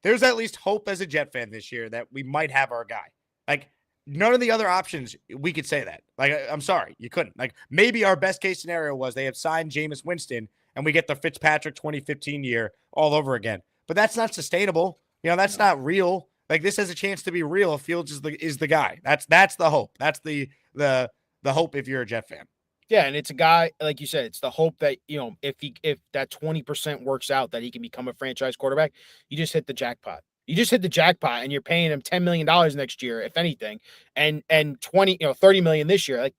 S2: there's at least hope as a Jet fan this year that we might have our guy. Like, none of the other options, we could say that. Like, I'm sorry, you couldn't. Like, maybe our best case scenario was they have signed Jameis Winston and we get the Fitzpatrick 2015 year all over again. But that's not sustainable. That's not real. Like, this has a chance to be real if Fields is the guy. That's the hope. That's the hope if you're a Jet fan.
S4: Yeah, and it's a guy, like you said, it's the hope that, if that 20% works out, that he can become a franchise quarterback. You just hit the jackpot. You just hit the jackpot, and you're paying him $10 million next year, if anything, and 30 million this year. Like,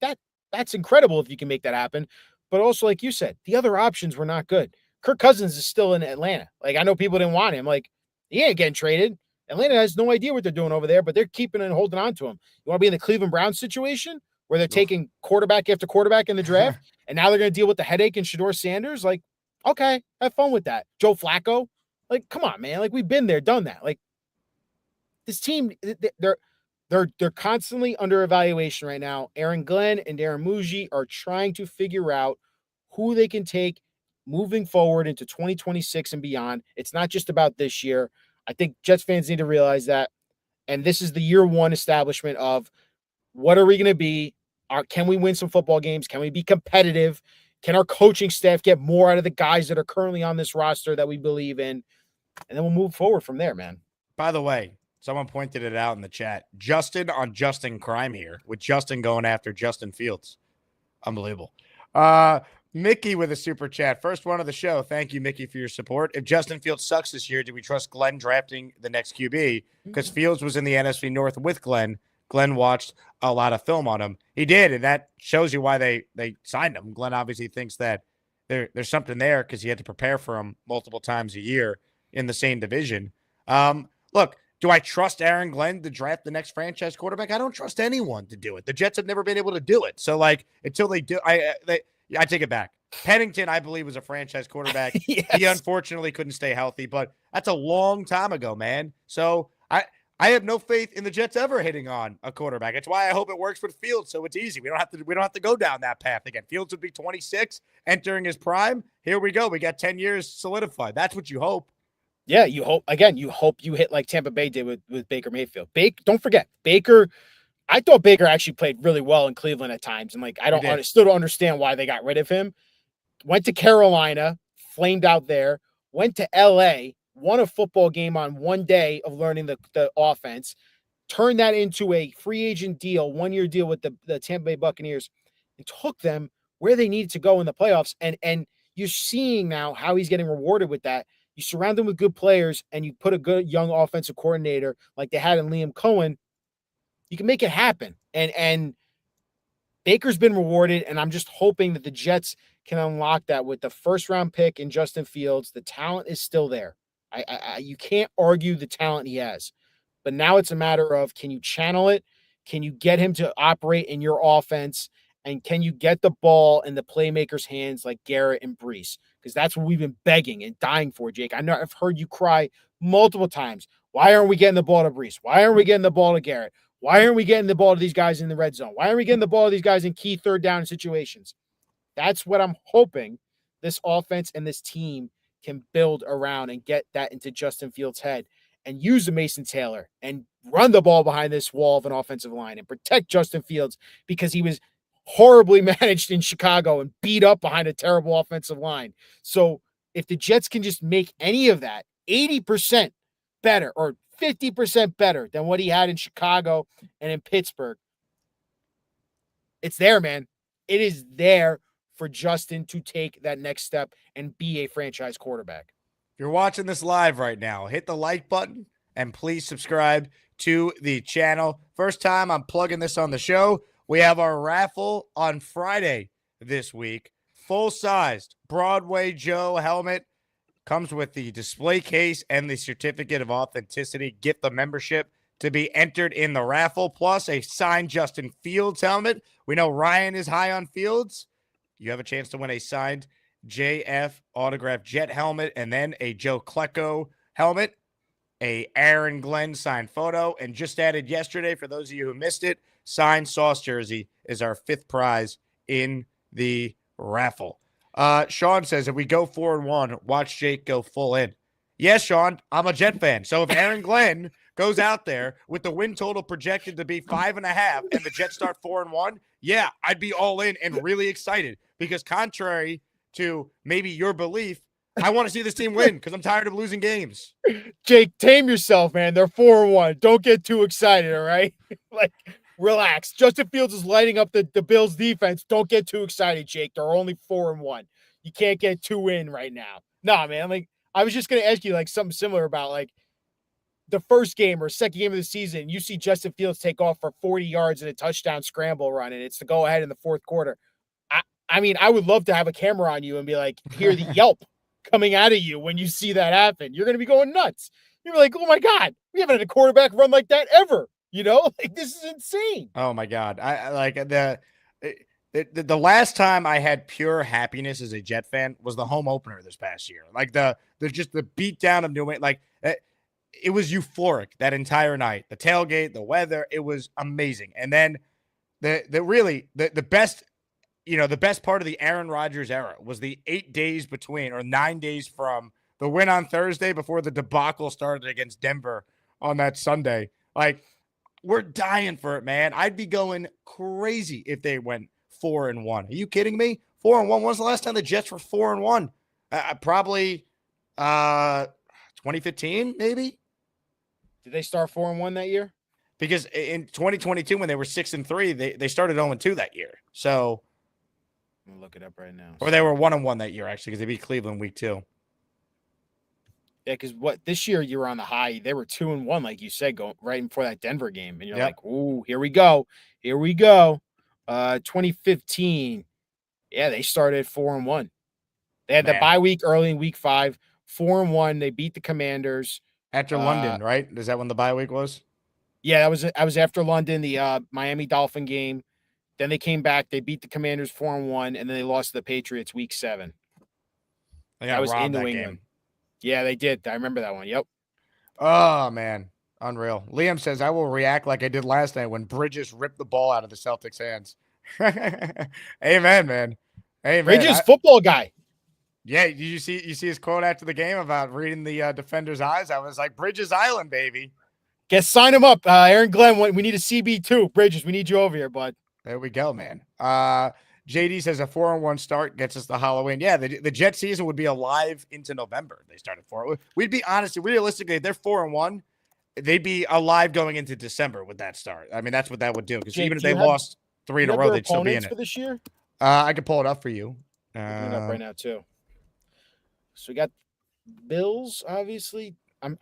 S4: that's incredible if you can make that happen. But also, like you said, the other options were not good. Kirk Cousins is still in Atlanta. Like, I know people didn't want him. Like, he ain't getting traded. Atlanta has no idea what they're doing over there, but they're keeping and holding on to him. You want to be in the Cleveland Browns situation where they're taking quarterback after quarterback in the draft, and now they're going to deal with the headache and Shedeur Sanders? Like, okay, have fun with that. Joe Flacco? Like, come on, man. Like, we've been there, done that. Like, this team, they're constantly under evaluation right now. Aaron Glenn and Darren Muji are trying to figure out who they can take moving forward into 2026 and beyond. It's not just about this year. I think Jets fans need to realize that. And this is the year one establishment of what are we going to be? Can we win some football games? Can we be competitive? Can our coaching staff get more out of the guys that are currently on this roster that we believe in? And then we'll move forward from there, man.
S2: By the way, someone pointed it out in the chat. Justin on Justin Crime here, with Justin going after Justin Fields. Unbelievable. Mickey with a super chat. First one of the show. Thank you, Mickey, for your support. If Justin Fields sucks this year, do we trust Glenn drafting the next QB? Because Fields was in the NFC North with Glenn. Glenn watched a lot of film on him. He did, and that shows you why they signed him. Glenn obviously thinks that there's something there because he had to prepare for him multiple times a year in the same division. Look, do I trust Aaron Glenn to draft the next franchise quarterback? I don't trust anyone to do it. The Jets have never been able to do it. So, like, until they do, I take it back. Pennington, I believe, was a franchise quarterback.
S4: Yes.
S2: He unfortunately couldn't stay healthy, but that's a long time ago, man. So I have no faith in the Jets ever hitting on a quarterback. That's why I hope it works with Fields, so it's easy. We don't have to go down that path again. Fields would be 26, entering his prime. Here we go. We got 10 years solidified. That's what you hope.
S4: Yeah, you hope you hit like Tampa Bay did with Baker Mayfield. Don't forget, Baker. I thought Baker actually played really well in Cleveland at times, and like I still don't understand why they got rid of him. Went to Carolina, flamed out there. Went to LA, won a football game on one day of learning the offense. Turned that into a free agent deal, 1-year deal with the Tampa Bay Buccaneers, and took them where they needed to go in the playoffs. And you're seeing now how he's getting rewarded with that. You surround him with good players, and you put a good young offensive coordinator like they had in Liam Cohen. You can make it happen. And Baker's been rewarded, and I'm just hoping that the Jets can unlock that with the first-round pick in Justin Fields. The talent is still there. You can't argue the talent he has. But now it's a matter of, can you channel it? Can you get him to operate in your offense? And can you get the ball in the playmakers' hands like Garrett and Brees? Because that's what we've been begging and dying for, Jake. I know I've heard you cry multiple times. Why aren't we getting the ball to Brees? Why aren't we getting the ball to Garrett? Why aren't we getting the ball to these guys in the red zone? Why aren't we getting the ball to these guys in key third down situations? That's what I'm hoping this offense and this team can build around and get that into Justin Fields' head and use the Mason Taylor and run the ball behind this wall of an offensive line and protect Justin Fields because he was horribly managed in Chicago and beat up behind a terrible offensive line. So if the Jets can just make any of that 80% better or 50% better than what he had in Chicago and in Pittsburgh, it's there, man. It is there for Justin to take that next step and be a franchise quarterback.
S2: If you're watching this live right now, hit the like button and please subscribe to the channel. First time I'm plugging this on the show. We have our raffle on Friday this week. Full-sized Broadway Joe helmet. Comes with the display case and the certificate of authenticity. Get the membership to be entered in the raffle, plus a signed Justin Fields helmet. We know Ryan is high on Fields. You have a chance to win a signed JF autographed Jet helmet and then a Joe Klecko helmet. a Aaron Glenn signed photo, and just added yesterday, for those of you who missed it, signed Sauce jersey is our 5th prize in the raffle. Sean says, if we go 4-1, watch Jake go full in. Yes, Sean, I'm a Jet fan. So if Aaron Glenn goes out there with the win total projected to be 5.5 and the Jets start 4-1, yeah, I'd be all in and really excited, because contrary to maybe your belief, I want to see this team win because I'm tired of losing games.
S4: Jake, tame yourself, man. They're 4-1. Don't get too excited, all right? Like, relax. Justin Fields is lighting up the Bills defense. Don't get too excited, Jake. They're only 4-1. You can't get too in right now. Nah, man. Like, I was just gonna ask you like something similar about like the first game or second game of the season. You see Justin Fields take off for 40 yards and a touchdown scramble run, and it's the go ahead in the fourth quarter. I mean, I would love to have a camera on you and be like, hear the yelp coming out of you when you see that happen. You're gonna be going nuts. You're like, oh my God, we haven't had a quarterback run like that ever. You know, like this is insane.
S2: Oh my God. I like the last time I had pure happiness as a Jet fan was the home opener this past year. Like the just the beatdown of New England. Like it was euphoric that entire night. The tailgate, the weather, it was amazing. And then the best, the best part of the Aaron Rodgers era was the 8 days between, or 9 days from the win on Thursday before the debacle started against Denver on that Sunday. Like, we're dying for it, man. I'd be going crazy if they went 4-1. Are you kidding me? 4-1. When was the last time the Jets were 4-1? Probably 2015, maybe.
S4: Did they start 4-1 that year?
S2: Because in 2022, when they were 6-3, they started 0-2 that year. So
S4: I'm gonna look it up right now.
S2: Or they were 1-1 that year, actually, because they beat Cleveland week 2.
S4: Yeah, because this year you were on the high. They were 2-1, like you said, going right before that Denver game, and you're like, "Ooh, here we go, here we go." 2015, yeah, they started 4-1. They had the bye week early in week 5, 4-1. They beat the Commanders
S2: after London, right? Is that when the bye week was?
S4: Yeah, I was after London, the Miami Dolphin game. Then they came back. They beat the Commanders 4-1, and then they lost to the Patriots week 7.
S2: That was in New England.
S4: Game. Yeah, they did. I remember that one. Yep.
S2: Oh, man. Unreal. Liam says, I will react like I did last night when Bridges ripped the ball out of the Celtics' hands. Amen, man. Amen.
S4: Bridges, football guy.
S2: Yeah, did you see his quote after the game about reading the defender's eyes? I was like, Bridges Island, baby.
S4: Guess sign him up. Aaron Glenn, we need a CB too. Bridges, we need you over here, bud.
S2: There we go, man. JD says a 4-1 start gets us to Halloween. Yeah, the Jet season would be alive into November. They started 4. We'd be honest, realistically, if they're 4-1, they'd be alive going into December with that start. I mean, that's what that would do. Because even if they lost 3 in a row, they'd still be in it.
S4: For this year?
S2: I could pull it up for you.
S4: Pull it up right now too. So we got Bills, obviously.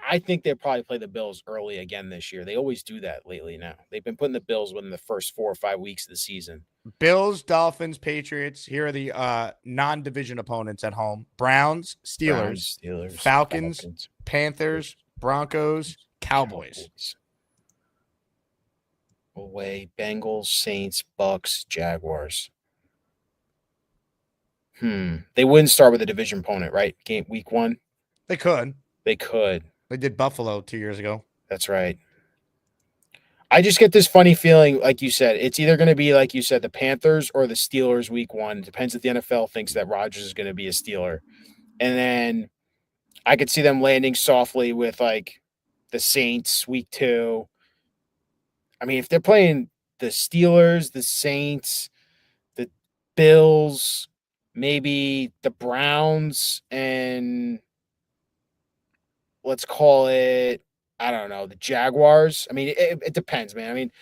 S4: I think they'll probably play the Bills early again this year. They always do that lately now. They've been putting the Bills within the first 4 or 5 weeks of the season.
S2: Bills, Dolphins, Patriots. Here are the non-division opponents at home. Browns, Steelers, Falcons, Panthers, Broncos, Cowboys.
S4: Away, Bengals, Saints, Bucks, Jaguars. They wouldn't start with a division opponent, right? Week 1?
S2: They could.
S4: They could.
S2: They did Buffalo 2 years ago.
S4: That's right. I just get this funny feeling, like you said, it's either going to be, like you said, the Panthers or the Steelers week 1. It depends if the NFL thinks that Rodgers is going to be a Steeler. And then I could see them landing softly with, like, the Saints week 2. I mean, if they're playing the Steelers, the Saints, the Bills, maybe the Browns, and let's call it, I don't know, the Jaguars. I mean, it depends, man. I mean,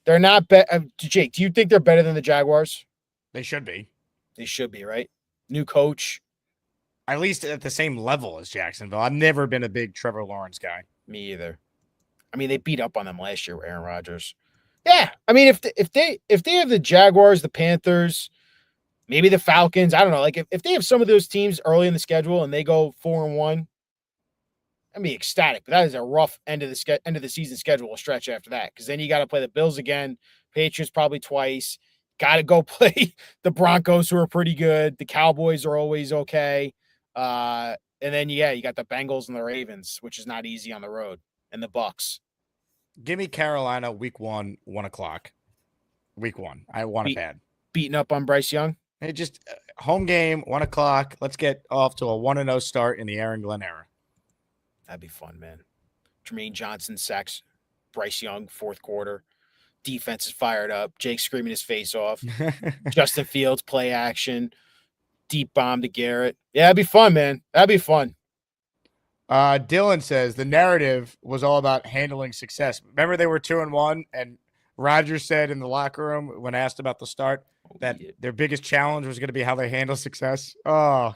S4: they're not Jake, do you think they're better than the Jaguars?
S2: They should be.
S4: They should be, right? New coach.
S2: At least at the same level as Jacksonville. I've never been a big Trevor Lawrence guy.
S4: Me either. I mean, they beat up on them last year with Aaron Rodgers. Yeah. I mean, if they have the Jaguars, the Panthers, maybe the Falcons, I don't know. Like if they have some of those teams early in the schedule and they go 4-1, I'd be ecstatic. But that is a rough end of the season schedule stretch after that. Because then you got to play the Bills again, Patriots probably twice. Got to go play the Broncos, who are pretty good. The Cowboys are always okay. And then you got the Bengals and the Ravens, which is not easy on the road, and the Bucks.
S2: Give me Carolina week 1:00. Week 1. I want it bad.
S4: Beating up on Bryce Young.
S2: Hey, just home game, 1:00. Let's get off to a 1-0 start in the Aaron Glenn era.
S4: That'd be fun, man. Jermaine Johnson sacks Bryce Young, fourth quarter. Defense is fired up. Jake screaming his face off. Justin Fields play action. Deep bomb to Garrett. Yeah, that'd be fun, man. That'd be fun.
S2: Dylan says the narrative was all about handling success. Remember they were 2-1, and Rodgers said in the locker room when asked about the start that their biggest challenge was going to be how they handle success. Oh,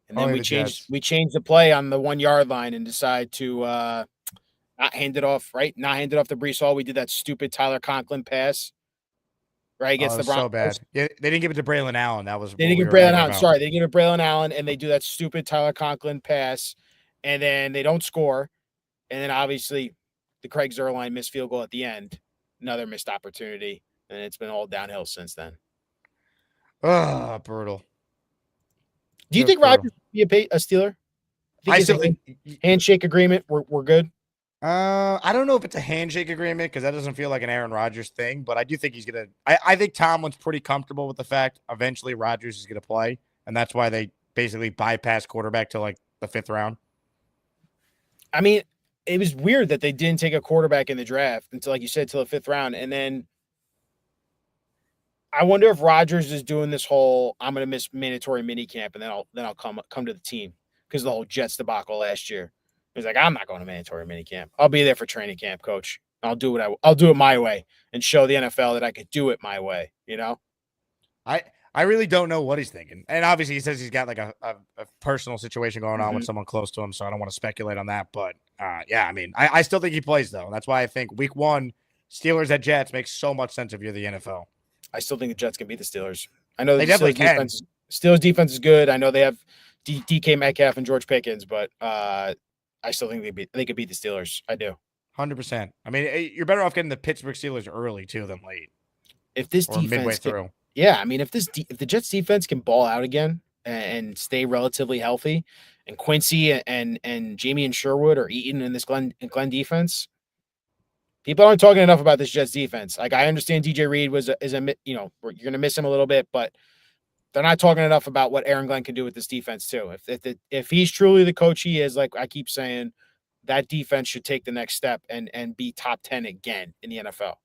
S4: and then we changed the play on the 1 yard line and decided to not hand it off. Right, not hand it off to Breece Hall. We did that stupid Tyler Conklin pass. Right against the Broncos.
S2: So bad. Yeah, they didn't give it to Braylon Allen. They
S4: didn't give Braylon Allen. Sorry, they didn't give it to Braylon Allen, and they do that stupid Tyler Conklin pass, and then they don't score, and then obviously the Craig Zuerlein missed field goal at the end, another missed opportunity, and it's been all downhill since then.
S2: Oh, brutal.
S4: Do you think Rodgers would be a Steeler? I still think handshake agreement. We're good.
S2: I don't know if it's a handshake agreement because that doesn't feel like an Aaron Rodgers thing, but I do think he's going to – I think Tomlin's pretty comfortable with the fact eventually Rodgers is going to play, and that's why they basically bypass quarterback to like the 5th round.
S4: I mean, it was weird that they didn't take a quarterback in the draft until, like you said, till the 5th round. And then I wonder if Rodgers is doing this whole I'm going to miss mandatory minicamp, and then I'll come to the team because of the whole Jets debacle last year. He's like, I'm not going to mandatory minicamp. I'll be there for training camp, coach. I'll do it my way and show the NFL that I could do it my way. You know,
S2: I really don't know what he's thinking. And obviously he says he's got like a personal situation going on with someone close to him. So I don't want to speculate on that, but yeah, I mean, I still think he plays though. That's why I think week 1 Steelers at Jets makes so much sense if you're the NFL.
S4: I still think the Jets can beat the Steelers. I know
S2: they definitely can.
S4: Steelers defense is good. I know they have DK Metcalf and George Pickens, but I still think they could beat the Steelers. I do.
S2: 100%. I mean, you're better off getting the Pittsburgh Steelers early too than late.
S4: If this defense
S2: midway through.
S4: Yeah, I mean, if the Jets defense can ball out again and stay relatively healthy, and Quincy and Jamie and Sherwood are eating in this Glenn defense, people aren't talking enough about this Jets defense. Like I understand DJ Reed is a you're going to miss him a little bit, but they're not talking enough about what Aaron Glenn can do with this defense too. If he's truly the coach he is, like I keep saying, that defense should take the next step and be top 10 again in the NFL.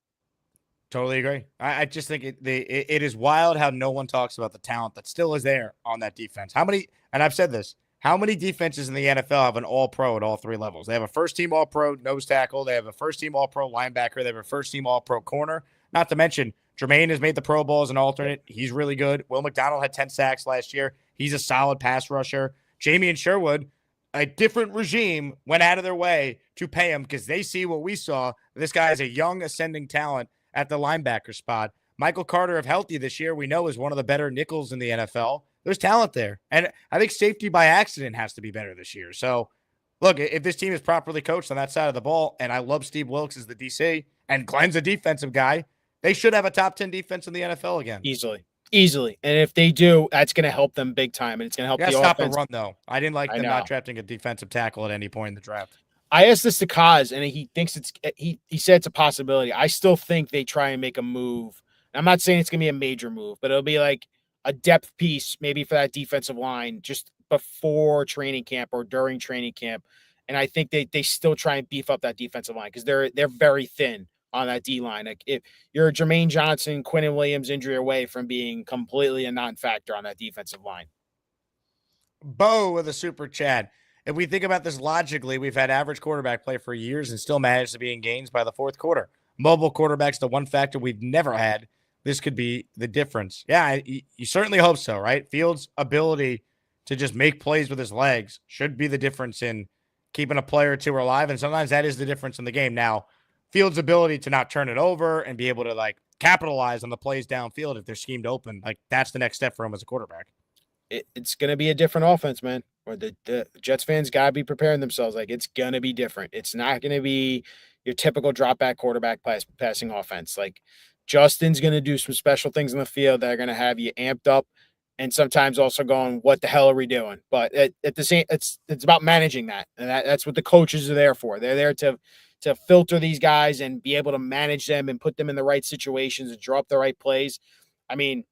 S2: Totally agree. I just think it is wild how no one talks about the talent that still is there on that defense. How many defenses in the NFL have an all-pro at all 3 levels? They have a first-team all-pro nose tackle. They have a first-team all-pro linebacker. They have a first-team all-pro corner. Not to mention, Jermaine has made the Pro Bowl as an alternate. He's really good. Will McDonald had 10 sacks last year. He's a solid pass rusher. Jamie and Sherwood, a different regime, went out of their way to pay him because they see what we saw. This guy is a young ascending talent at the linebacker spot. Michael Carter, if healthy this year, we know is one of the better nickels in the NFL. There's talent there. And I think safety by accident has to be better this year. So, look, if this team is properly coached on that side of the ball, and I love Steve Wilkes as the DC, and Glenn's a defensive guy, they should have a top 10 defense in the NFL again.
S4: Easily. And if they do, that's going to help them big time. And it's going to help the offense.
S2: Stop the run, though. I didn't like them not drafting a defensive tackle at any point in the draft.
S4: I asked this to Kaz, and he thinks he said it's a possibility. I still think they try and make a move. I'm not saying it's going to be a major move, but it'll be like a depth piece maybe for that defensive line just before training camp or during training camp. And I think they still try and beef up that defensive line because they're very thin on that D line. Like if you're a Jermaine Johnson, Quinnen Williams injury away from being completely a non-factor on that defensive line.
S2: Bo with a super chat. If we think about this logically, we've had average quarterback play for years and still managed to be in games by the 4th quarter. Mobile quarterback's the one factor we've never had. This could be the difference. Yeah, you certainly hope so, right? Fields' ability to just make plays with his legs should be the difference in keeping a player or two alive, and sometimes that is the difference in the game. Now, Fields' ability to not turn it over and be able to, like, capitalize on the plays downfield if they're schemed open, like, that's the next step for him as a quarterback.
S4: It's going to be a different offense, man. Or the Jets fans got to be preparing themselves. Like, it's going to be different. It's not going to be your typical drop back quarterback passing offense. Like, Justin's going to do some special things in the field that are going to have you amped up and sometimes also going, "What the hell are we doing?" But at the same, it's about managing that, and that's what the coaches are there for. They're there to filter these guys and be able to manage them and put them in the right situations and draw up the right plays. I mean,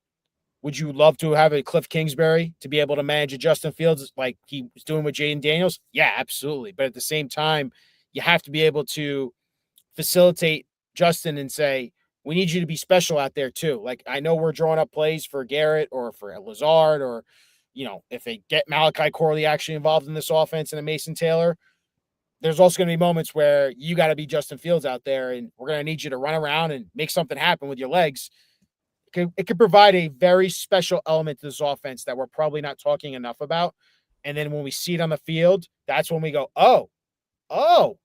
S4: would you love to have a Cliff Kingsbury to be able to manage a Justin Fields like he was doing with Jaden Daniels? Yeah, absolutely. But at the same time, you have to be able to facilitate Justin and say, we need you to be special out there too. Like, I know we're drawing up plays for Garrett or for Lazard, or, if they get Malachi Corley actually involved in this offense and a Mason Taylor, there's also going to be moments where you got to be Justin Fields out there, and we're going to need you to run around and make something happen with your legs. It could provide a very special element to this offense that we're probably not talking enough about. And then when we see it on the field, that's when we go, oh,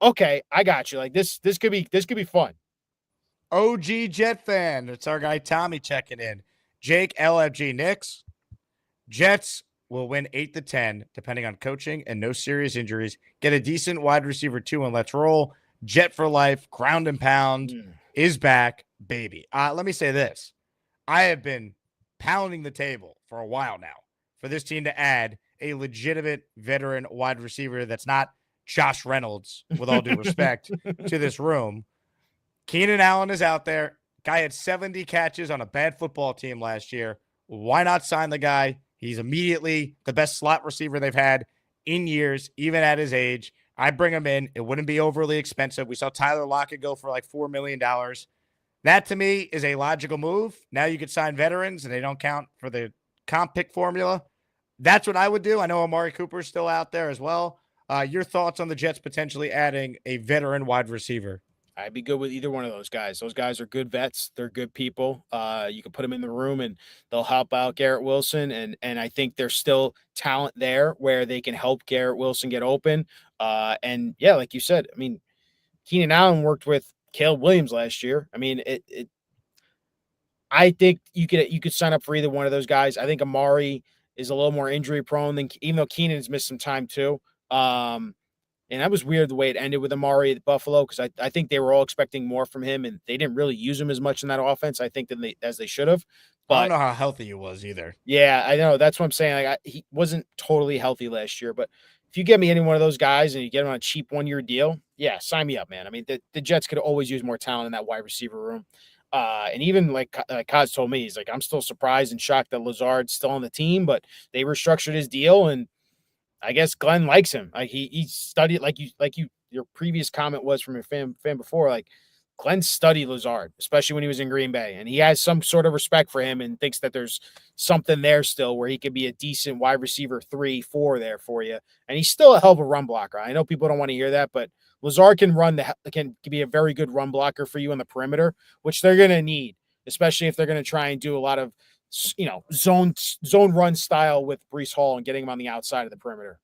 S4: okay, I got you. Like this could be fun.
S2: OG Jet fan. It's our guy Tommy checking in. Jake LFG Knicks. Jets will win 8-10, depending on coaching and no serious injuries. Get a decent wide receiver 2 and let's roll. Jet for life, ground and pound is back, baby. Let me say this. I have been pounding the table for a while now for this team to add a legitimate veteran wide receiver that's not Josh Reynolds, with all due respect, to this room. Keenan Allen is out there. Guy had 70 catches on a bad football team last year. Why not sign the guy? He's immediately the best slot receiver they've had in years, even at his age. I bring him in. It wouldn't be overly expensive. We saw Tyler Lockett go for like $4 million. That, to me, is a logical move. Now you could sign veterans, and they don't count for the comp pick formula. That's what I would do. I know Amari Cooper is still out there as well. Your thoughts on the Jets potentially adding a veteran wide receiver?
S4: I'd be good with either one of those guys. Those guys are good vets. They're good people. You can put them in the room and they'll help out Garrett Wilson. And I think there's still talent there where they can help Garrett Wilson get open. And yeah, like you said, I mean, Keenan Allen worked with Caleb Williams last year. I mean, I think you could sign up for either one of those guys. I think Amari is a little more injury prone than, even though Keenan has missed some time too. And that was weird the way it ended with Amari at Buffalo, because I think they were all expecting more from him, and they didn't really use him as much in that offense, I think, as they should have. But
S2: I don't know how healthy he was either.
S4: Yeah, I know. That's what I'm saying. Like, he wasn't totally healthy last year, but if you get me any one of those guys and you get him on a cheap 1-year deal, yeah, sign me up, man. I mean, the Jets could always use more talent in that wide receiver room. And even like Kaz told me, he's like, I'm still surprised and shocked that Lazard's still on the team, but they restructured his deal, and I guess Glenn likes him. Like he studied, like your previous comment was from your fan before, like Glenn studied Lazard, especially when he was in Green Bay, and he has some sort of respect for him and thinks that there's something there still where he could be a decent wide receiver 3-4 there for you. And he's still a hell of a run blocker. I know people don't want to hear that, but Lazard can be a very good run blocker for you on the perimeter, which they're going to need, especially if they're going to try and do a lot of, zone run style with Breece Hall and getting him on the outside of the perimeter.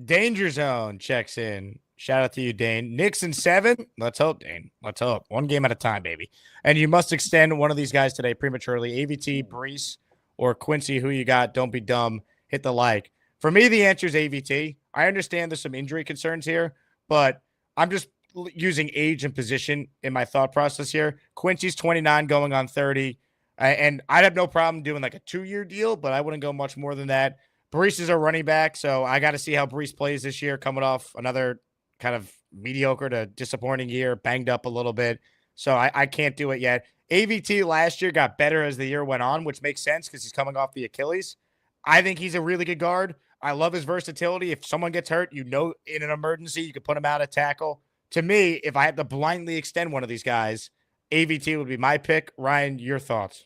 S2: Danger Zone checks in. Shout out to you, Dane. Knicks in 7. Let's hope, Dane. Let's hope. One game at a time, baby. And you must extend one of these guys today prematurely. AVT, Breece, or Quincy, who you got. Don't be dumb. Hit the like. For me, the answer is AVT. I understand there's some injury concerns here, but I'm just using age and position in my thought process here. Quincy's 29 going on 30. And I'd have no problem doing like a 2-year deal, but I wouldn't go much more than that. Breece is a running back, so I got to see how Breece plays this year, coming off another kind of mediocre to disappointing year, banged up a little bit. So I can't do it yet. AVT last year got better as the year went on, which makes sense because he's coming off the Achilles. I think he's a really good guard. I love his versatility. If someone gets hurt, in an emergency, you could put him out at tackle. To me, if I had to blindly extend one of these guys, AVT would be my pick. Ryan, your thoughts?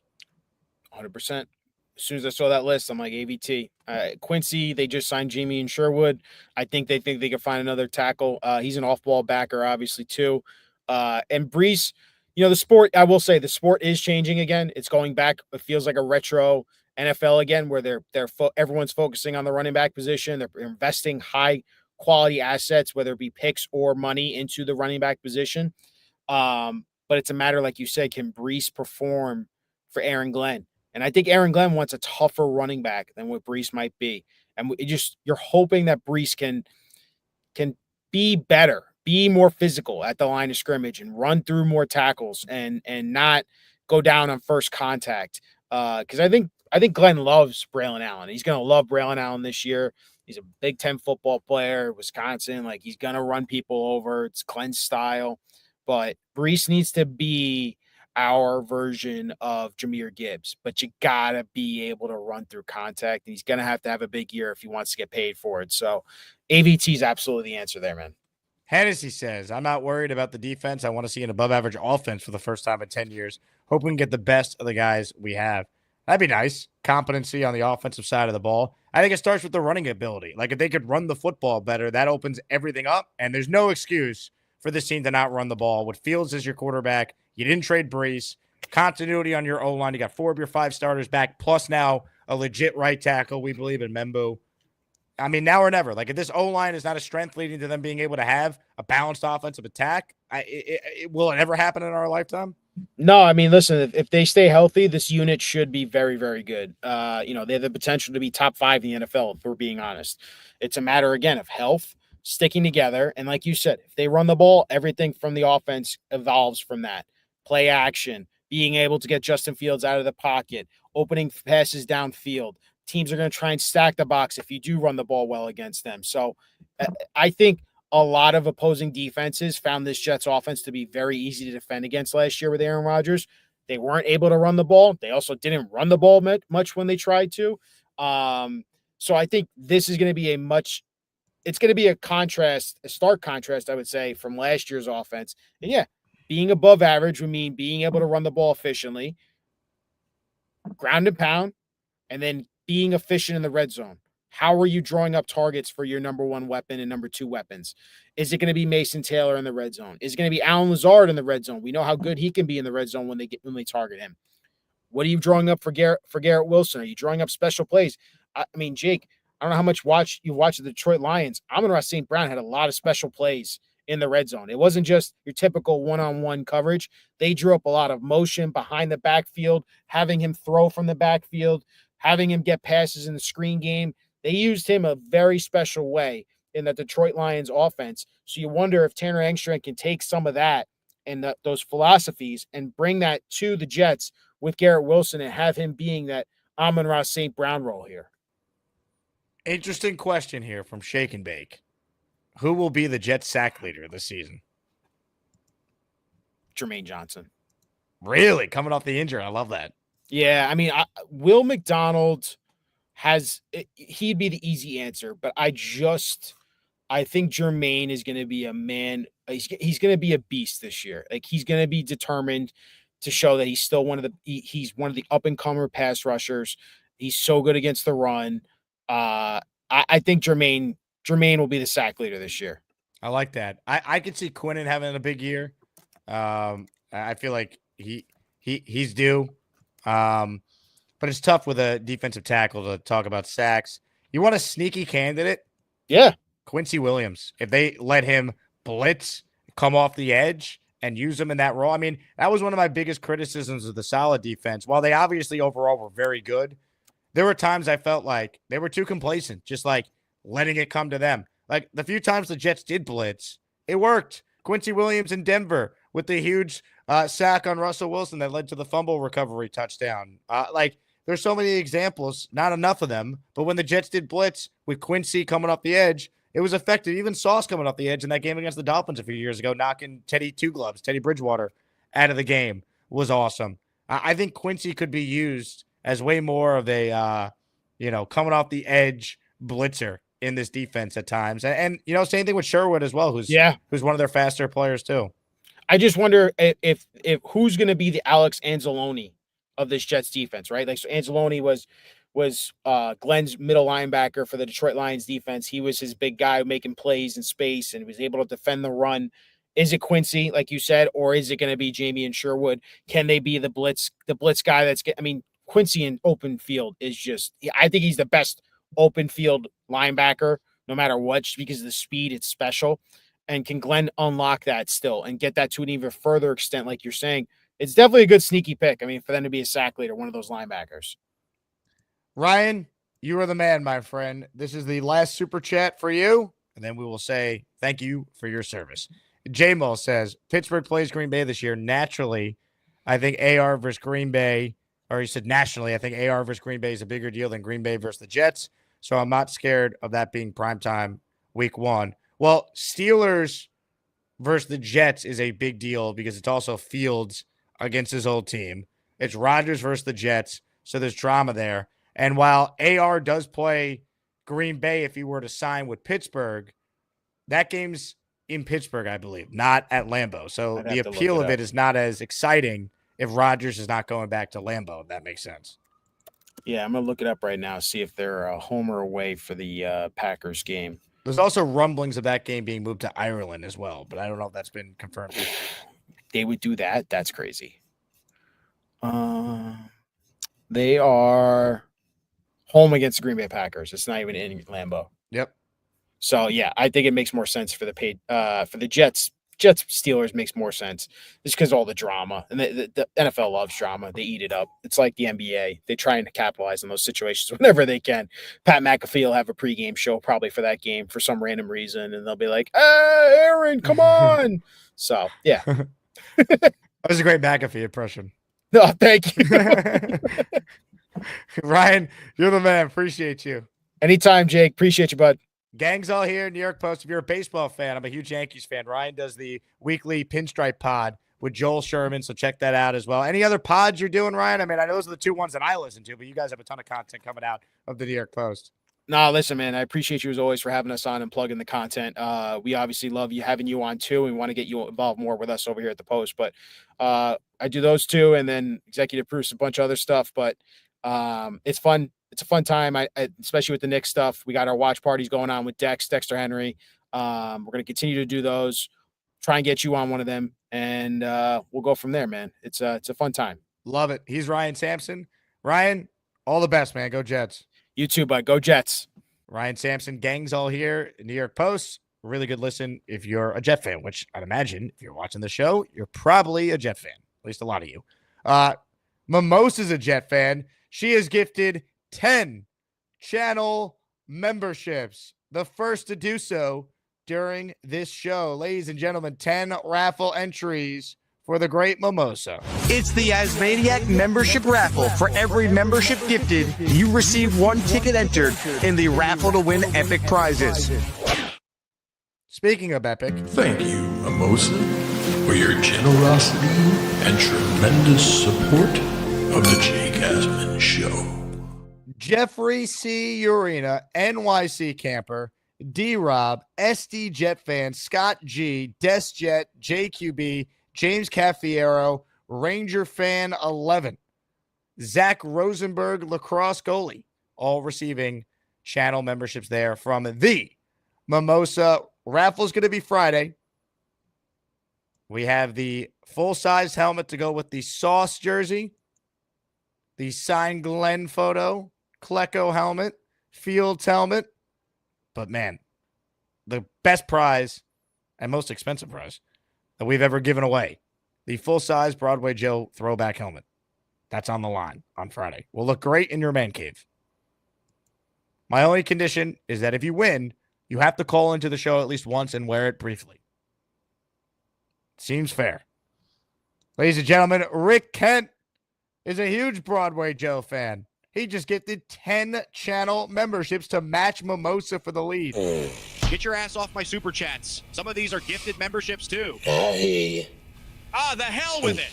S4: 100%. As soon as I saw that list, I'm like, AVT. Quincy, they just signed Jamie and Sherwood. I think they could find another tackle. He's an off-ball backer, obviously, too. And Breece, the sport, I will say, the sport is changing again. It's going back. It feels like a retro NFL again, where everyone's focusing on the running back position. They're investing high-quality assets, whether it be picks or money, into the running back position. But it's a matter, like you said, can Breece perform for Aaron Glenn? And I think Aaron Glenn wants a tougher running back than what Breece might be. And you're hoping that Breece can be better, be more physical at the line of scrimmage and run through more tackles and not go down on first contact. Because I think I think Glenn loves Braylon Allen. He's going to love Braylon Allen this year. He's a Big Ten football player, Wisconsin. Like, he's going to run people over. It's Glenn's style. But Brees needs to be our version of Jahmyr Gibbs. But you got to be able to run through contact. And he's going to have a big year if he wants to get paid for it. So AVT is absolutely the answer there, man.
S2: Hennessy says, I'm not worried about the defense. I want to see an above-average offense for the first time in 10 years. Hope we can get the best of the guys we have. That'd be nice. Competency on the offensive side of the ball. I think it starts with the running ability. Like, if they could run the football better, that opens everything up, and there's no excuse for this team to not run the ball. With Fields as your quarterback, you didn't trade Brees. Continuity on your O-line. You got 4 of your 5 starters back, plus now a legit right tackle. We believe in Membo. I mean, now or never. Like, if this O-line is not a strength leading to them being able to have a balanced offensive attack, will it ever happen in our lifetime?
S4: No, I mean, listen, if they stay healthy, this unit should be very, very good. They have the potential to be top 5 in the NFL, if we're being honest. It's a matter, again, of health, sticking together. And like you said, if they run the ball, everything from the offense evolves from that. Play action, being able to get Justin Fields out of the pocket, opening passes downfield. Teams are going to try and stack the box if you do run the ball well against them. So I think a lot of opposing defenses found this Jets offense to be very easy to defend against last year with Aaron Rodgers. They weren't able to run the ball. They also didn't run the ball much when they tried to. So I think this is going to be it's going to be a stark contrast, I would say, from last year's offense. And yeah, being above average would mean being able to run the ball efficiently, ground and pound, and then being efficient in the red zone. How are you drawing up targets for your number 1 weapon and number 2 weapons? Is it going to be Mason Taylor in the red zone? Is it going to be Alan Lazard in the red zone? We know how good he can be in the red zone when they target him. What are you drawing up for Garrett Wilson? Are you drawing up special plays? I mean, Jake, I don't know how much you watch the Detroit Lions. Amon-Ra St. Brown had a lot of special plays in the red zone. It wasn't just your typical one-on-one coverage. They drew up a lot of motion behind the backfield, having him throw from the backfield, having him get passes in the screen game. They used him a very special way in the Detroit Lions offense. So you wonder if Tanner Engstrand can take some of that and those philosophies and bring that to the Jets with Garrett Wilson and have him being that Amon-Ra St. Brown role here.
S2: Interesting question here from Shake and Bake. Who will be the Jets sack leader this season?
S4: Jermaine Johnson.
S2: Really? Coming off the injury. I love that.
S4: Yeah, I mean, Will McDonald he'd be the easy answer, but I think Jermaine is going to be a man. He's going to be a beast this year. Like, he's going to be determined to show that he's still he's one of the up and comer pass rushers. He's so good against the run. I think Jermaine will be the sack leader this year.
S2: I like that. I could see Quinnen having a big year. I feel like he's due. But it's tough with a defensive tackle to talk about sacks. You want a sneaky candidate?
S4: Yeah.
S2: Quincy Williams. If they let him blitz, come off the edge, and use him in that role. I mean, that was one of my biggest criticisms of the solid defense. While they obviously overall were very good, there were times I felt like they were too complacent, just like letting it come to them. Like, the few times the Jets did blitz, it worked. Quincy Williams in Denver with the huge sack on Russell Wilson that led to the fumble recovery touchdown. There's so many examples, not enough of them. But when the Jets did blitz with Quincy coming off the edge, it was effective. Even Sauce coming off the edge in that game against the Dolphins a few years ago, knocking Teddy Bridgewater out of the game was awesome. I think Quincy could be used as way more of a, coming off the edge blitzer in this defense at times. And same thing with Sherwood as well, who's one of their faster players too.
S4: I just wonder if who's going to be the Alex Anzalone of this Jets defense, right? Like, so Anzalone was Glenn's middle linebacker for the Detroit Lions defense. He was his big guy making plays in space and was able to defend the run. Is it Quincy, like you said, or is it going to be Jamie and Sherwood? Can they be the blitz guy Quincy in open field is I think he's the best open field linebacker, no matter what, just because of the speed, it's special. And can Glenn unlock that still and get that to an even further extent, like you're saying? It's definitely a good sneaky pick. I mean, for them to be a sack leader, one of those linebackers.
S2: Ryan, you are the man, my friend. This is the last super chat for you, and then we will say thank you for your service. J-Mo says, Pittsburgh plays Green Bay this year. Naturally, I think AR versus Green Bay or he said nationally, I think AR versus Green Bay is a bigger deal than Green Bay versus the Jets. So I'm not scared of that being primetime week 1. Well, Steelers versus the Jets is a big deal because it's also Fields against his old team. It's Rodgers versus the Jets, so there's drama there. And while AR does play Green Bay if he were to sign with Pittsburgh, that game's in Pittsburgh, I believe, not at Lambeau. So
S4: I'd
S2: the
S4: have to look
S2: appeal
S4: it
S2: of it
S4: up.
S2: is not as exciting if Rodgers is not going back to Lambeau, if that makes sense.
S4: Yeah, I'm gonna look it up right now, see if they're home or away for the Packers game.
S2: There's also rumblings of that game being moved to Ireland as well, but I don't know if that's been confirmed.
S4: They would do that? That's crazy. They are home against the Green Bay Packers. It's not even in Lambeau.
S2: Yep.
S4: So yeah, I think it makes more sense for the Jets. Jets Steelers makes more sense just because all the drama and the NFL loves drama. They eat it up. It's like the NBA. They try and capitalize on those situations whenever they can. Pat McAfee will have a pregame show probably for that game for some random reason, and they'll be like, Aaron, come on!" So yeah,
S2: That was a great McAfee impression.
S4: no, thank you.
S2: Ryan, you're the man. Appreciate you.
S4: Anytime, Jake. Appreciate you, bud.
S2: Gang's all here, New York Post. If you're a baseball fan, I'm a huge Yankees fan. Ryan does the weekly Pinstripe pod with Joel Sherman, so check that out as well. Any other pods you're doing, Ryan? I mean, I know those are the 2 ones that I listen to, but you guys have a ton of content coming out of the New York Post.
S4: No, listen, man, I appreciate you as always for having us on and plugging the content. We obviously love having you on too. We want to get you involved more with us over here at the Post, but I do those 2 and then executive produce a bunch of other stuff, but it's fun. It's a fun time. I especially with the Knicks stuff. We got our watch parties going on with Dexter Henry. We're going to continue to do those, try and get you on one of them, and we'll go from there, man. It's a fun time.
S2: Love it. He's Ryan Sampson. Ryan, all the best, man. Go Jets.
S4: You too, bud. Go Jets.
S2: Ryan Sampson, Gang's all here, New York Post. Really good listen if you're a Jet fan, which I'd imagine if you're watching the show, you're probably a Jet fan. At least a lot of you. Mimosa's a Jet fan. She has gifted 10 channel memberships, the first to do so during this show. Ladies and gentlemen, 10 raffle entries for the great Mimosa.
S5: It's the Asmaniac membership raffle. For every membership gifted, you receive 1 ticket entered in the raffle to win epic prizes.
S2: Speaking of epic,
S6: Thank you, Mimosa, for your generosity and tremendous support of the Jake Asman Show.
S2: Jeffrey C. Urena, NYC camper, D-Rob, SD Jet fan, Scott G, Des Jet, JQB, James Caffiero, Ranger fan 11, Zach Rosenberg, lacrosse goalie, all receiving channel memberships there from the Mimosa. Raffle's going to be Friday. We have the full-size helmet to go with the Sauce jersey, the signed Glenn photo, Klecko helmet, Fields helmet. But man, the best prize and most expensive prize that we've ever given away, the full-size Broadway Joe throwback helmet. That's on the line on Friday. Will look great in your man cave. My only condition is that if you win, you have to call into the show at least once and wear it briefly. Seems fair. Ladies and gentlemen, Rick Kent is a huge Broadway Joe fan. He just gifted 10 channel memberships to match Mimosa for the lead.
S7: Get your ass off my super chats. Some of these are gifted memberships too.
S6: Hey.
S7: The hell with it.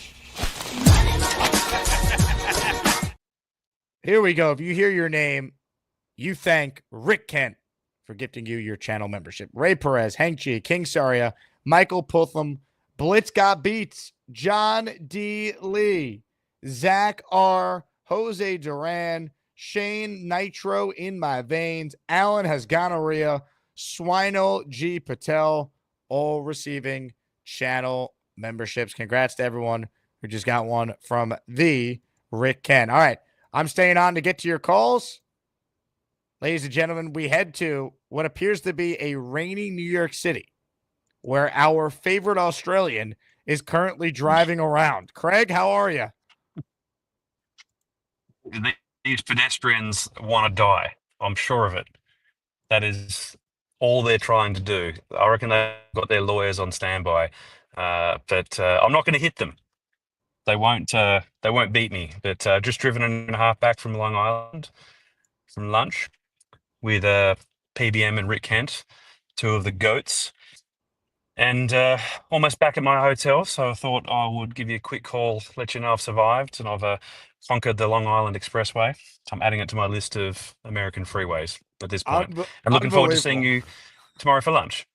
S2: Here we go. If you hear your name, you thank Rick Kent for gifting you your channel membership. Ray Perez, Hank G, King Saria, Michael Putham, Blitz Got Beats, John D. Lee, Zach R., Jose Duran, Shane Nitro in my veins, Alan has gonorrhea, Swino G. Patel, all receiving channel memberships. Congrats to everyone who just got one from the Rick Kent. All right, I'm staying on to get to your calls. Ladies and gentlemen, we head to what appears to be a rainy New York City, where our favorite Australian is currently driving around. Craig, how are you?
S8: These pedestrians want to die. I'm sure of it. That is all they're trying to do. I reckon they've got their lawyers on standby, but I'm not going to hit them. They won't beat me. But just driven an 1.5 back from Long Island from lunch with PBM and Rick Kent, two of the goats, and almost back at my hotel. So I thought I would give you a quick call, let you know I've survived and I've conquered the Long Island Expressway. I'm adding it to my list of American freeways at this point. I'm looking forward to seeing you tomorrow for lunch.